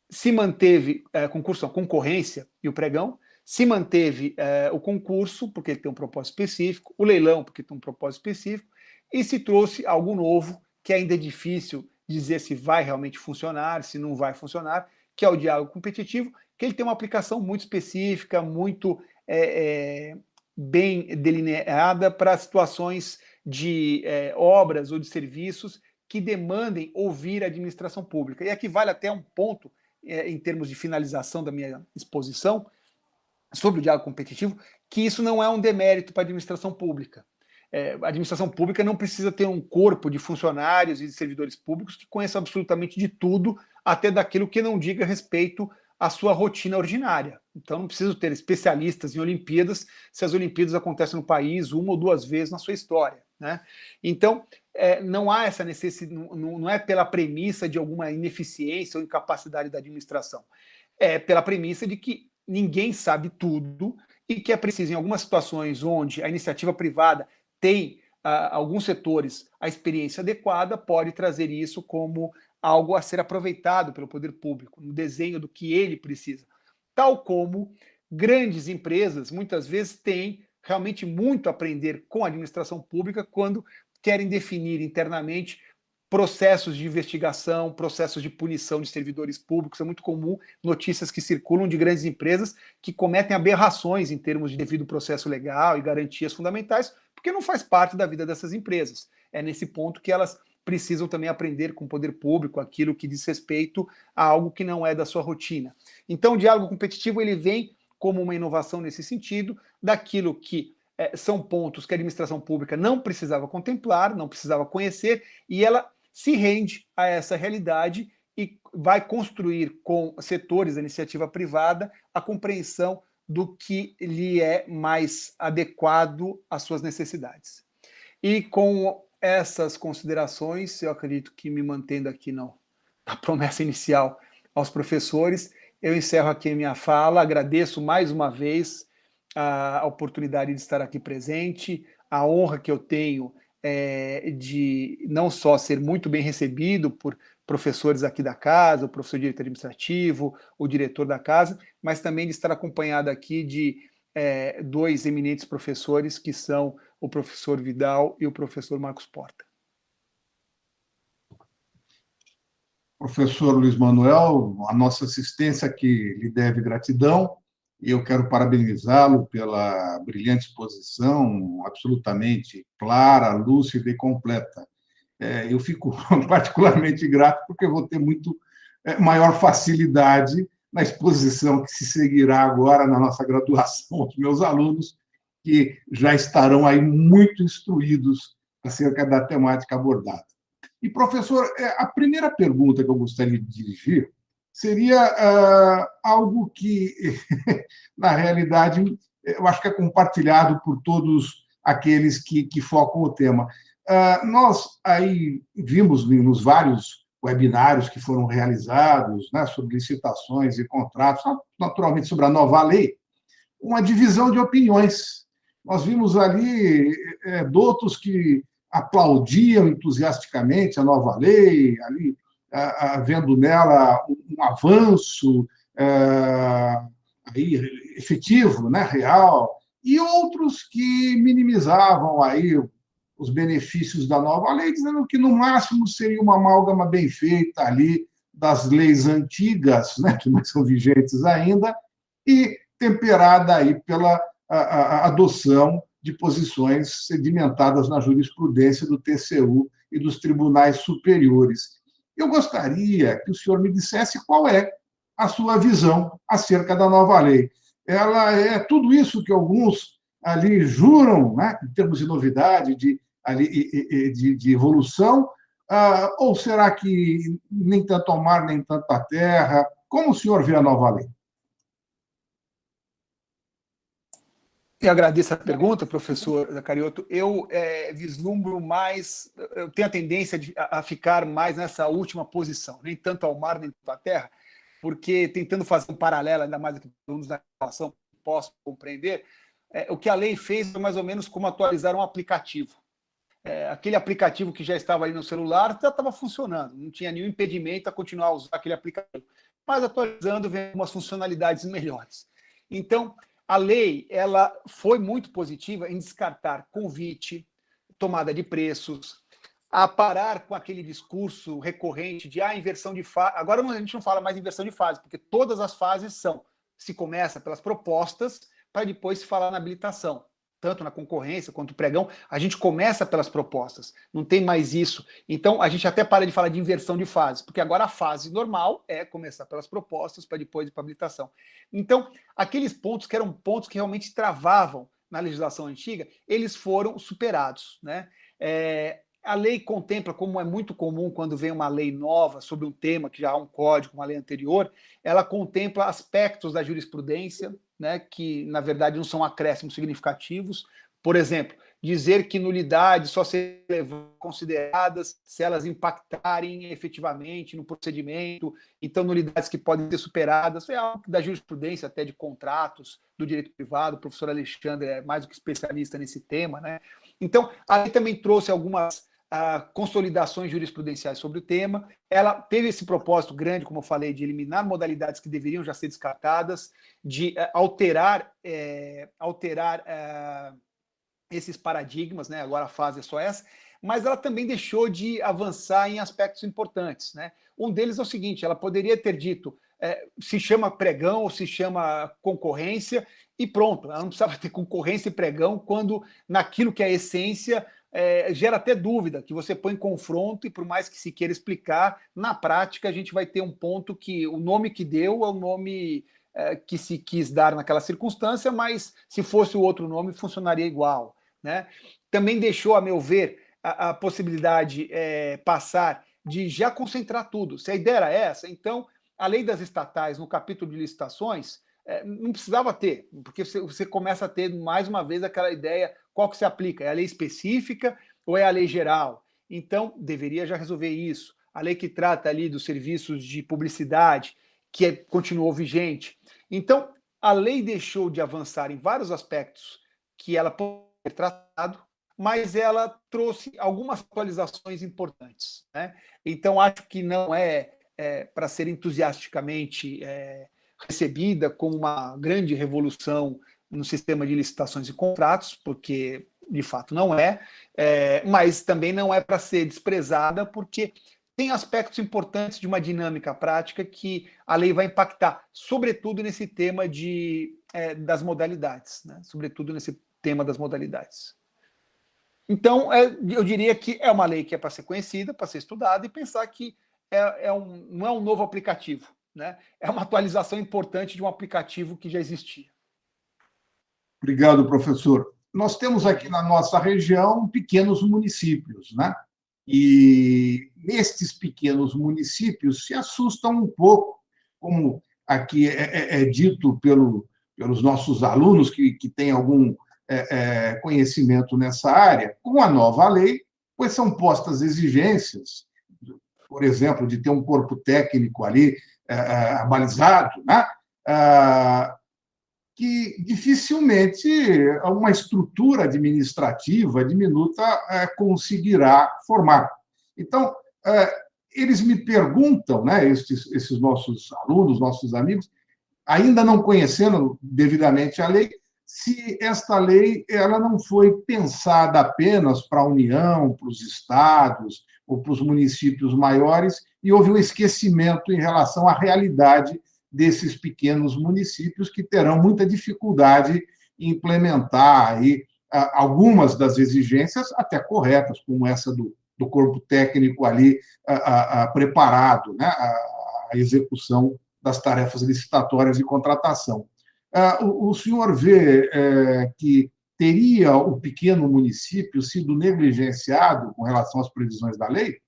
Se manteve a concorrência e o pregão, se manteve o concurso, porque ele tem um propósito específico, o leilão, porque tem um propósito específico, e se trouxe algo novo, que ainda é difícil dizer se vai realmente funcionar, se não vai funcionar, que é o diálogo competitivo, que ele tem uma aplicação muito específica, muito bem delineada para situações de obras ou de serviços que demandem ouvir a administração pública. E aqui vale até um ponto, em termos de finalização da minha exposição, sobre o diálogo competitivo, que isso não é um demérito para a administração pública. A administração pública não precisa ter um corpo de funcionários e de servidores públicos que conheçam absolutamente de tudo, até daquilo que não diga respeito à sua rotina ordinária. Então, não preciso ter especialistas em Olimpíadas se as Olimpíadas acontecem no país 1 ou 2 vezes na sua história. Né? Então, não há essa necessidade, não é pela premissa de alguma ineficiência ou incapacidade da administração. É pela premissa de que ninguém sabe tudo e que é preciso, em algumas situações onde a iniciativa privada tem, alguns setores, a experiência adequada, pode trazer isso como algo a ser aproveitado pelo poder público, no desenho do que ele precisa. Tal como grandes empresas, muitas vezes, têm realmente muito a aprender com a administração pública quando querem definir internamente processos de investigação, processos de punição de servidores públicos. É muito comum notícias que circulam de grandes empresas que cometem aberrações em termos de devido processo legal e garantias fundamentais, porque não faz parte da vida dessas empresas. É nesse ponto que elas precisam também aprender com o poder público aquilo que diz respeito a algo que não é da sua rotina. Então, o diálogo competitivo ele vem como uma inovação nesse sentido, daquilo que são pontos que a administração pública não precisava contemplar, não precisava conhecer, e ela se rende a essa realidade e vai construir com setores da iniciativa privada a compreensão do que lhe é mais adequado às suas necessidades. E com essas considerações, eu acredito que me mantendo aqui na promessa inicial aos professores, eu encerro aqui a minha fala, agradeço mais uma vez a oportunidade de estar aqui presente, a honra que eu tenho de não só ser muito bem recebido por professores aqui da casa, o professor diretor administrativo, o diretor da casa, mas também de estar acompanhado aqui de dois eminentes professores, que são o professor Vidal e o professor Marcos Porta. Professor Luiz Manuel, a nossa assistência que lhe deve gratidão, e eu quero parabenizá-lo pela brilhante exposição, absolutamente clara, lúcida e completa. Eu fico particularmente grato porque vou ter muito maior facilidade na exposição que se seguirá agora na nossa graduação aos meus alunos, que já estarão aí muito instruídos acerca da temática abordada. E, professor, a primeira pergunta que eu gostaria de dirigir seria algo que, na realidade, eu acho que é compartilhado por todos aqueles que focam o tema. Nós aí vimos nos vários webinários que foram realizados, né, sobre licitações e contratos, naturalmente sobre a nova lei, uma divisão de opiniões. Nós vimos ali doutos que aplaudiam entusiasticamente a nova lei, ali vendo nela um avanço aí, efetivo, né, real, e outros que minimizavam aí os benefícios da nova lei, dizendo que, no máximo, seria uma amálgama bem feita ali das leis antigas, né, que não são vigentes ainda, e temperada aí pela a adoção de posições sedimentadas na jurisprudência do TCU e dos tribunais superiores. Eu gostaria que o senhor me dissesse qual é a sua visão acerca da nova lei. Ela é tudo isso que alguns ali juram, né, em termos de novidade, de evolução, ou será que nem tanto ao mar, nem tanto à terra? Como o senhor vê a nova lei? Eu agradeço a pergunta, professor Zacariotto. Eu vislumbro mais, eu tenho a tendência a ficar mais nessa última posição, nem tanto ao mar, nem tanto à terra, porque tentando fazer um paralelo, ainda mais que alunos da relação possam compreender, o que a lei fez foi mais ou menos como atualizar um aplicativo. Aquele aplicativo que já estava ali no celular já estava funcionando, não tinha nenhum impedimento a continuar a usar aquele aplicativo, mas atualizando vem umas funcionalidades melhores. Então, a lei ela foi muito positiva em descartar convite, tomada de preços, a parar com aquele discurso recorrente de inversão de fase. Agora a gente não fala mais inversão de fase, porque todas as fases se começa pelas propostas para depois se falar na habilitação. Tanto na concorrência quanto no pregão, a gente começa pelas propostas, não tem mais isso. Então, a gente até para de falar de inversão de fases, porque agora a fase normal é começar pelas propostas para depois ir para a habilitação. Então, aqueles pontos que eram pontos que realmente travavam na legislação antiga, eles foram superados, né? A lei contempla, como é muito comum quando vem uma lei nova sobre um tema que já há um código, uma lei anterior, ela contempla aspectos da jurisprudência, né, que, na verdade, não são acréscimos significativos. Por exemplo, dizer que nulidades só serão consideradas se elas impactarem efetivamente no procedimento, então nulidades que podem ser superadas, é algo da jurisprudência, até de contratos, do direito privado, o professor Alexandre é mais do que especialista nesse tema, né? Então, a lei também trouxe algumas consolidações jurisprudenciais sobre o tema. Ela teve esse propósito grande, como eu falei, de eliminar modalidades que deveriam já ser descartadas, de alterar esses paradigmas, né? Agora a fase é só essa, mas ela também deixou de avançar em aspectos importantes, né? Um deles é o seguinte: ela poderia ter dito se chama pregão ou se chama concorrência e pronto, ela não precisava ter concorrência e pregão quando naquilo que é a essência gera até dúvida, que você põe em confronto e por mais que se queira explicar, na prática a gente vai ter um ponto que o nome que deu é o nome que se quis dar naquela circunstância, mas se fosse o outro nome funcionaria igual, né? Também deixou, a meu ver, a possibilidade passar de já concentrar tudo. Se a ideia era essa, então a lei das estatais, no capítulo de licitações, não precisava ter, porque você começa a ter, mais uma vez, aquela ideia, qual que se aplica? É a lei específica ou é a lei geral? Então, deveria já resolver isso. A lei que trata ali dos serviços de publicidade, que continuou vigente. Então, a lei deixou de avançar em vários aspectos que ela pode ter tratado, mas ela trouxe algumas atualizações importantes, né? Então, acho que não é para ser entusiasticamente recebida como uma grande revolução no sistema de licitações e contratos, porque, de fato, não mas também não é para ser desprezada, porque tem aspectos importantes de uma dinâmica prática que a lei vai impactar, sobretudo nesse tema das modalidades, né? Sobretudo nesse tema das modalidades. Então, eu diria que é uma lei que é para ser conhecida, para ser estudada, e pensar que não é um novo aplicativo, né? É uma atualização importante de um aplicativo que já existia. Obrigado, professor. Nós temos aqui na nossa região pequenos municípios, né? E estes pequenos municípios se assustam um pouco, como aqui é dito pelos nossos alunos que têm algum conhecimento nessa área, com a nova lei, pois são postas exigências, por exemplo, de ter um corpo técnico ali abalizado, né? Que dificilmente uma estrutura administrativa diminuta conseguirá formar. Então, eles me perguntam, né, esses nossos alunos, nossos amigos, ainda não conhecendo devidamente a lei, se esta lei ela não foi pensada apenas para a União, para os estados ou para os municípios maiores, e houve um esquecimento em relação à realidade desses pequenos municípios que terão muita dificuldade em implementar aí algumas das exigências até corretas, como essa do corpo técnico ali preparado, né, a execução das tarefas licitatórias de contratação. O senhor vê que teria o pequeno município sido negligenciado com relação às previsões da lei?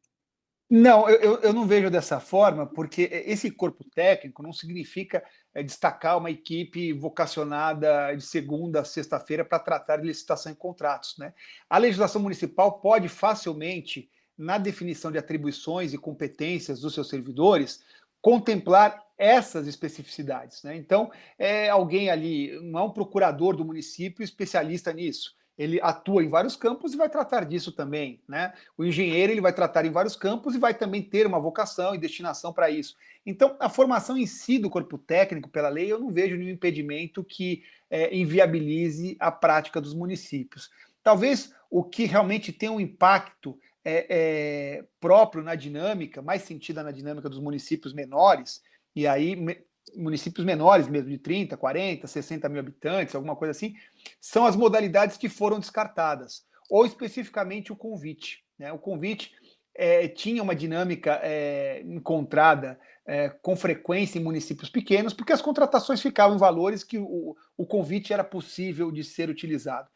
Não, eu não vejo dessa forma, porque esse corpo técnico não significa destacar uma equipe vocacionada de segunda a sexta-feira para tratar de licitação e contratos, né? A legislação municipal pode facilmente, na definição de atribuições e competências dos seus servidores, contemplar essas especificidades, né? Então, alguém ali, não é um procurador do município especialista nisso. Ele atua em vários campos e vai tratar disso também, né? O engenheiro ele vai tratar em vários campos e vai também ter uma vocação e destinação para isso. Então, a formação em si do corpo técnico pela lei, eu não vejo nenhum impedimento que inviabilize a prática dos municípios. Talvez o que realmente tem um impacto próprio na dinâmica, mais sentida na dinâmica dos municípios menores, e aí municípios menores mesmo, de 30, 40, 60 mil habitantes, alguma coisa assim, são as modalidades que foram descartadas, ou especificamente o convite, né? O convite tinha uma dinâmica encontrada com frequência em municípios pequenos, porque as contratações ficavam em valores que o convite era possível de ser utilizado.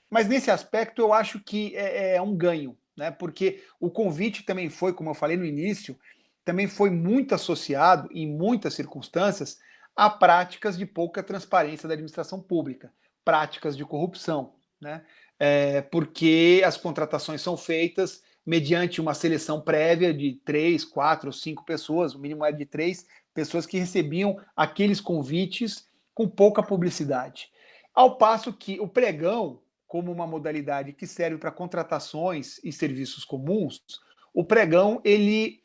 Mas nesse aspecto eu acho que é um ganho, né? Porque o convite também foi, como eu falei no início, também foi muito associado, em muitas circunstâncias, a práticas de pouca transparência da administração pública, práticas de corrupção, né? Porque as contratações são feitas mediante uma seleção prévia de 3, 4 ou 5 pessoas, o mínimo é de 3 pessoas que recebiam aqueles convites com pouca publicidade. Ao passo que o pregão, como uma modalidade que serve para contratações e serviços comuns, o pregão, ele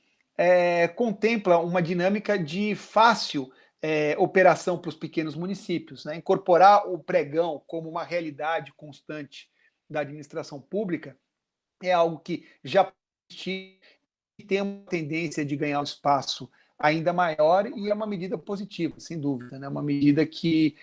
contempla uma dinâmica de fácil operação para os pequenos municípios, né? Incorporar o pregão como uma realidade constante da administração pública é algo que já existe e tem uma tendência de ganhar um espaço ainda maior, e é uma medida positiva, sem dúvida, né? Uma medida que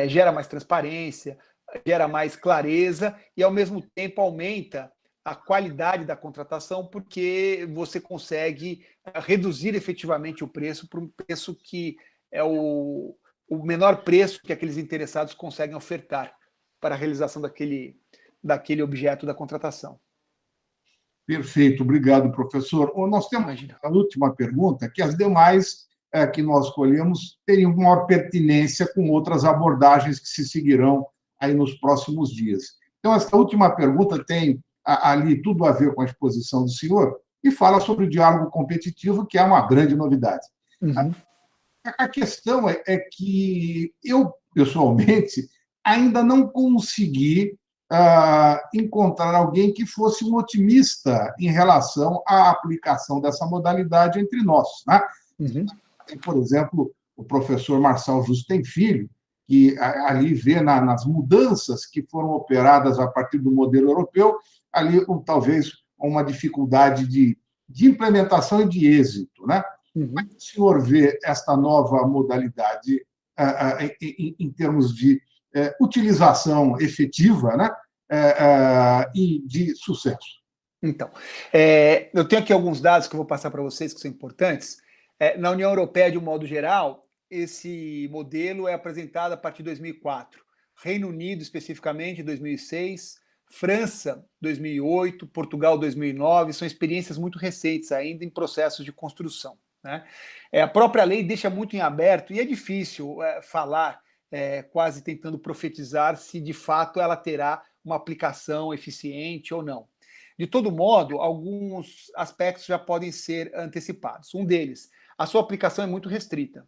gera mais transparência, gera mais clareza e, ao mesmo tempo, aumenta a qualidade da contratação, porque você consegue reduzir efetivamente o preço para um preço que é o menor preço que aqueles interessados conseguem ofertar para a realização daquele objeto da contratação. Perfeito, obrigado, professor. Nós temos a última pergunta, que as demais que nós escolhemos teriam maior pertinência com outras abordagens que se seguirão aí nos próximos dias. Então, essa última pergunta tem ali tudo a ver com a exposição do senhor e fala sobre o diálogo competitivo, que é uma grande novidade. Uhum. A questão é que eu, pessoalmente, ainda não consegui encontrar alguém que fosse um otimista em relação à aplicação dessa modalidade entre nós, né? Uhum. Tem, por exemplo, o professor Marçal Justem Filho, que ali vê nas mudanças que foram operadas a partir do modelo europeu, ali talvez uma dificuldade de implementação e de êxito, né? Uhum. O senhor vê esta nova modalidade em termos de utilização efetiva, né? E de sucesso? Então, eu tenho aqui alguns dados que eu vou passar para vocês que são importantes. Na União Europeia, de um modo geral, esse modelo é apresentado a partir de 2004. Reino Unido, especificamente, 2006. França, 2008. Portugal, 2009. São experiências muito recentes ainda em processos de construção, né? A própria lei deixa muito em aberto, e é difícil falar, quase tentando profetizar, se de fato ela terá uma aplicação eficiente ou não. De todo modo, alguns aspectos já podem ser antecipados. Um deles, a sua aplicação é muito restrita.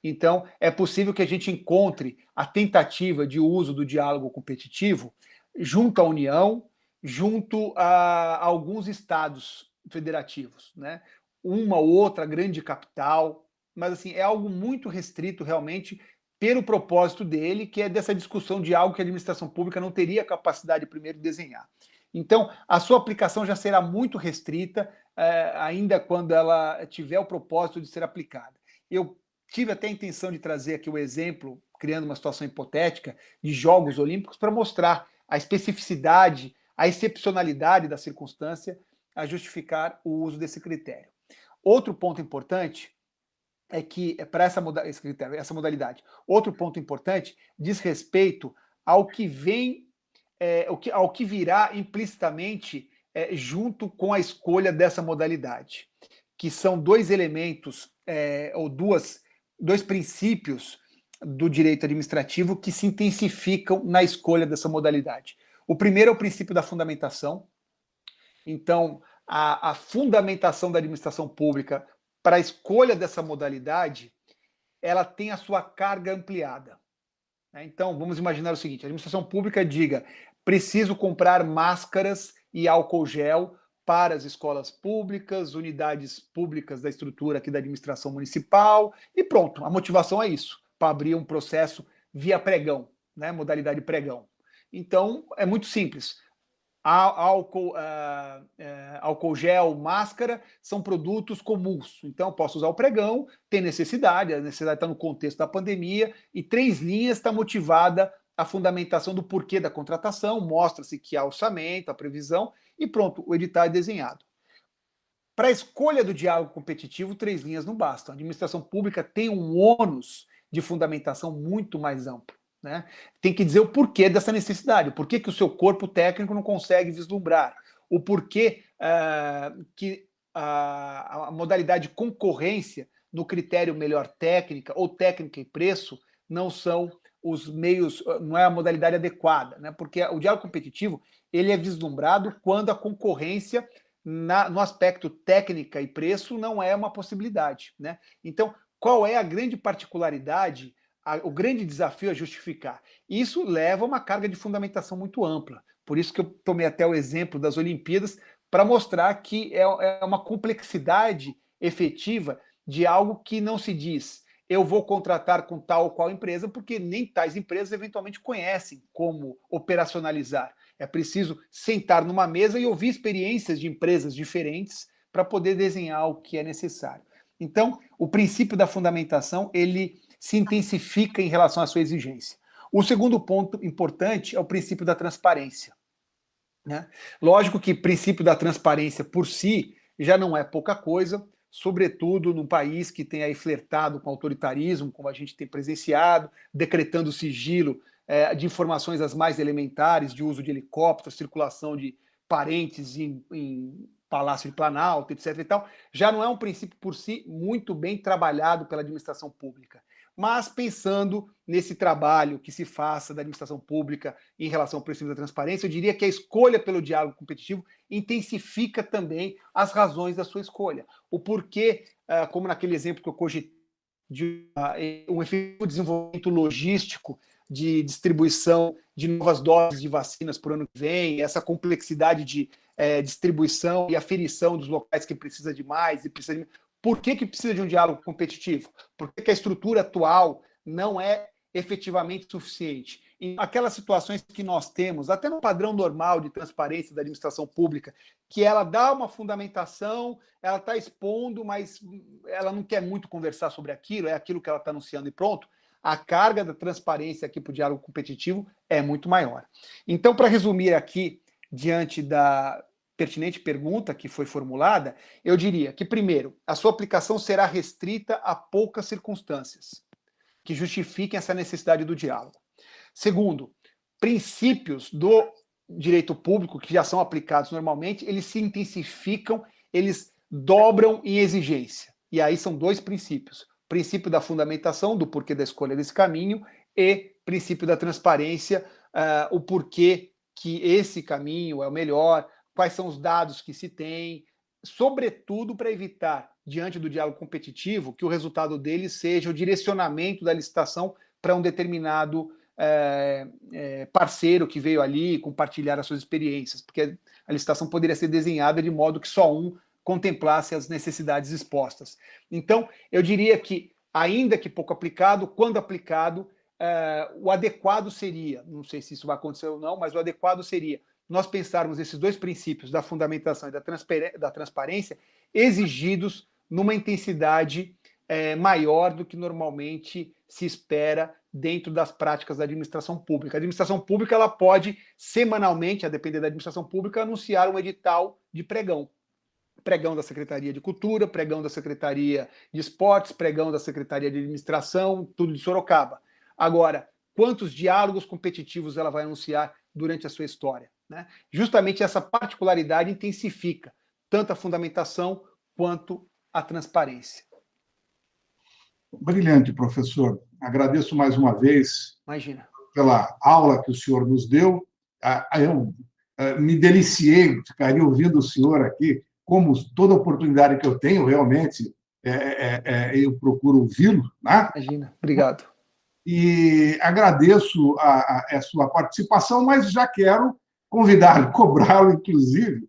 Então, é possível que a gente encontre a tentativa de uso do diálogo competitivo junto à União, junto a alguns estados federativos, né? Uma ou outra grande capital, mas assim, é algo muito restrito realmente pelo propósito dele, que é dessa discussão de algo que a administração pública não teria capacidade primeiro de desenhar. Então, a sua aplicação já será muito restrita, ainda quando ela tiver o propósito de ser aplicada. Eu tive até a intenção de trazer aqui o exemplo, criando uma situação hipotética, de Jogos Olímpicos, para mostrar a especificidade, a excepcionalidade da circunstância a justificar o uso desse critério. Outro ponto importante é que, para essa modalidade, outro ponto importante diz respeito ao que vem, ao que virá implicitamente junto com a escolha dessa modalidade, que são dois elementos, ou dois princípios do direito administrativo que se intensificam na escolha dessa modalidade. O primeiro é o princípio da fundamentação. Então, a fundamentação da administração pública para a escolha dessa modalidade, ela tem a sua carga ampliada. Então, vamos imaginar o seguinte: a administração pública diga, preciso comprar máscaras e álcool gel para as escolas públicas, unidades públicas da estrutura aqui da administração municipal, e pronto, a motivação é isso, para abrir um processo via pregão, né, modalidade pregão. Então, é muito simples. Álcool gel, máscara, são produtos comuns. Então, eu posso usar o pregão, tem necessidade, a necessidade está no contexto da pandemia, e 3 linhas está motivada a fundamentação do porquê da contratação, mostra-se que há orçamento, a previsão, e pronto, o edital é desenhado. Para a escolha do diálogo competitivo, 3 linhas não bastam. A administração pública tem um ônus de fundamentação muito mais amplo, né? Tem que dizer o porquê dessa necessidade, o porquê que o seu corpo técnico não consegue vislumbrar, o porquê que a modalidade concorrência no critério melhor técnica ou técnica e preço não são os meios, não é a modalidade adequada, né? Porque o diálogo competitivo ele é vislumbrado quando a concorrência no aspecto técnica e preço não é uma possibilidade, né? Então, qual é a grande particularidade, o grande desafio a justificar? Isso leva a uma carga de fundamentação muito ampla. Por isso que eu tomei até o exemplo das Olimpíadas, para mostrar que é uma complexidade efetiva de algo que não se diz, eu vou contratar com tal ou qual empresa, porque nem tais empresas eventualmente conhecem como operacionalizar. É preciso sentar numa mesa e ouvir experiências de empresas diferentes para poder desenhar o que é necessário. Então, o princípio da fundamentação, ele se intensifica em relação à sua exigência. O segundo ponto importante é o princípio da transparência, né? Lógico que o princípio da transparência por si já não é pouca coisa, sobretudo num país que tem aí flertado com autoritarismo, como a gente tem presenciado, decretando sigilo de informações as mais elementares, de uso de helicópteros, circulação de parentes em Palácio de Planalto, etc. e tal, já não é um princípio por si muito bem trabalhado pela administração pública. Mas pensando nesse trabalho que se faça da administração pública em relação ao princípio da transparência, eu diria que a escolha pelo diálogo competitivo intensifica também as razões da sua escolha. O porquê, como naquele exemplo que eu cogitei de um efetivo desenvolvimento logístico de distribuição de novas doses de vacinas para o ano que vem, essa complexidade de distribuição e aferição dos locais que precisa de mais e precisa de... Por que precisa de um diálogo competitivo? Por que a estrutura atual não é efetivamente suficiente? Em aquelas situações que nós temos, até no padrão normal de transparência da administração pública, que ela dá uma fundamentação, ela está expondo, mas ela não quer muito conversar sobre aquilo, é aquilo que ela está anunciando e pronto, a carga da transparência aqui para o diálogo competitivo é muito maior. Então, para resumir aqui, diante da pertinente pergunta que foi formulada, eu diria que, primeiro, a sua aplicação será restrita a poucas circunstâncias que justifiquem essa necessidade do diálogo. Segundo, princípios do direito público que já são aplicados normalmente, eles se intensificam, eles dobram em exigência. E aí são dois princípios. Princípio da fundamentação, do porquê da escolha desse caminho, e princípio da transparência, o porquê que esse caminho é o melhor, quais são os dados que se tem, sobretudo para evitar, diante do diálogo competitivo, que o resultado dele seja o direcionamento da licitação para um determinado parceiro que veio ali compartilhar as suas experiências, porque a licitação poderia ser desenhada de modo que só um contemplasse as necessidades expostas. Então, eu diria que, ainda que pouco aplicado, quando aplicado, o adequado seria, não sei se isso vai acontecer ou não, mas o adequado seria nós pensarmos esses dois princípios da fundamentação e da transparência exigidos numa intensidade maior do que normalmente se espera dentro das práticas da administração pública. A administração pública ela pode, semanalmente, a depender da administração pública, anunciar um edital de pregão. Pregão da Secretaria de Cultura, pregão da Secretaria de Esportes, pregão da Secretaria de Administração, tudo de Sorocaba. Agora, quantos diálogos competitivos ela vai anunciar durante a sua história? Né? Justamente essa particularidade intensifica tanto a fundamentação quanto a transparência. Brilhante, professor. Agradeço mais uma vez Imagina. Pela aula que o senhor nos deu. Eu me deliciei, ficaria ouvindo o senhor aqui, como toda oportunidade que eu tenho, realmente, eu procuro ouvi-lo. Né? Imagina. Obrigado. E agradeço a sua participação, mas já quero convidá-lo, cobrá-lo, inclusive,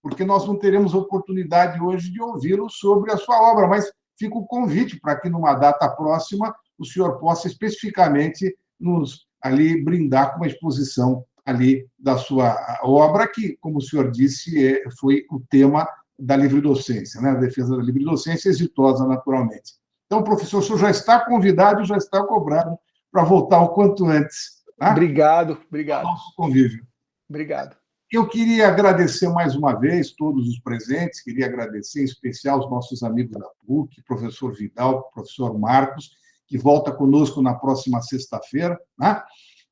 porque nós não teremos oportunidade hoje de ouvi-lo sobre a sua obra, mas fica o convite para que, numa data próxima, o senhor possa especificamente nos ali brindar com uma exposição ali da sua obra, que, como o senhor disse, foi o tema da livre-docência, né? A defesa da livre-docência exitosa, naturalmente. Então, professor, o senhor já está convidado e já está cobrado para voltar o quanto antes. Né? Obrigado. Ao nosso convívio. Obrigado. Eu queria agradecer mais uma vez todos os presentes, queria agradecer em especial os nossos amigos da PUC, professor Vidal, professor Marcos, que volta conosco na próxima sexta-feira, né?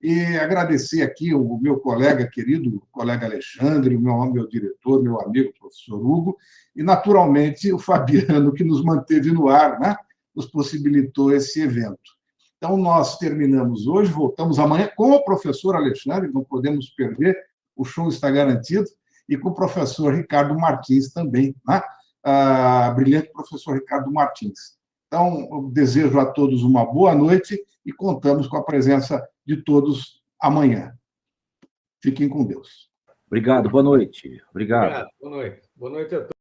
E agradecer aqui o meu colega querido, o colega Alexandre, o meu diretor, meu amigo, professor Hugo, e, naturalmente, o Fabiano, que nos manteve no ar, né? Nos possibilitou esse evento. Então, nós terminamos hoje, voltamos amanhã com o professor Alexandre, não podemos perder, o show está garantido, e com o professor Ricardo Martins também, né? Brilhante professor Ricardo Martins. Então, eu desejo a todos uma boa noite e contamos com a presença de todos amanhã. Fiquem com Deus. Obrigado, boa noite. Obrigado. Boa noite. Boa noite a todos.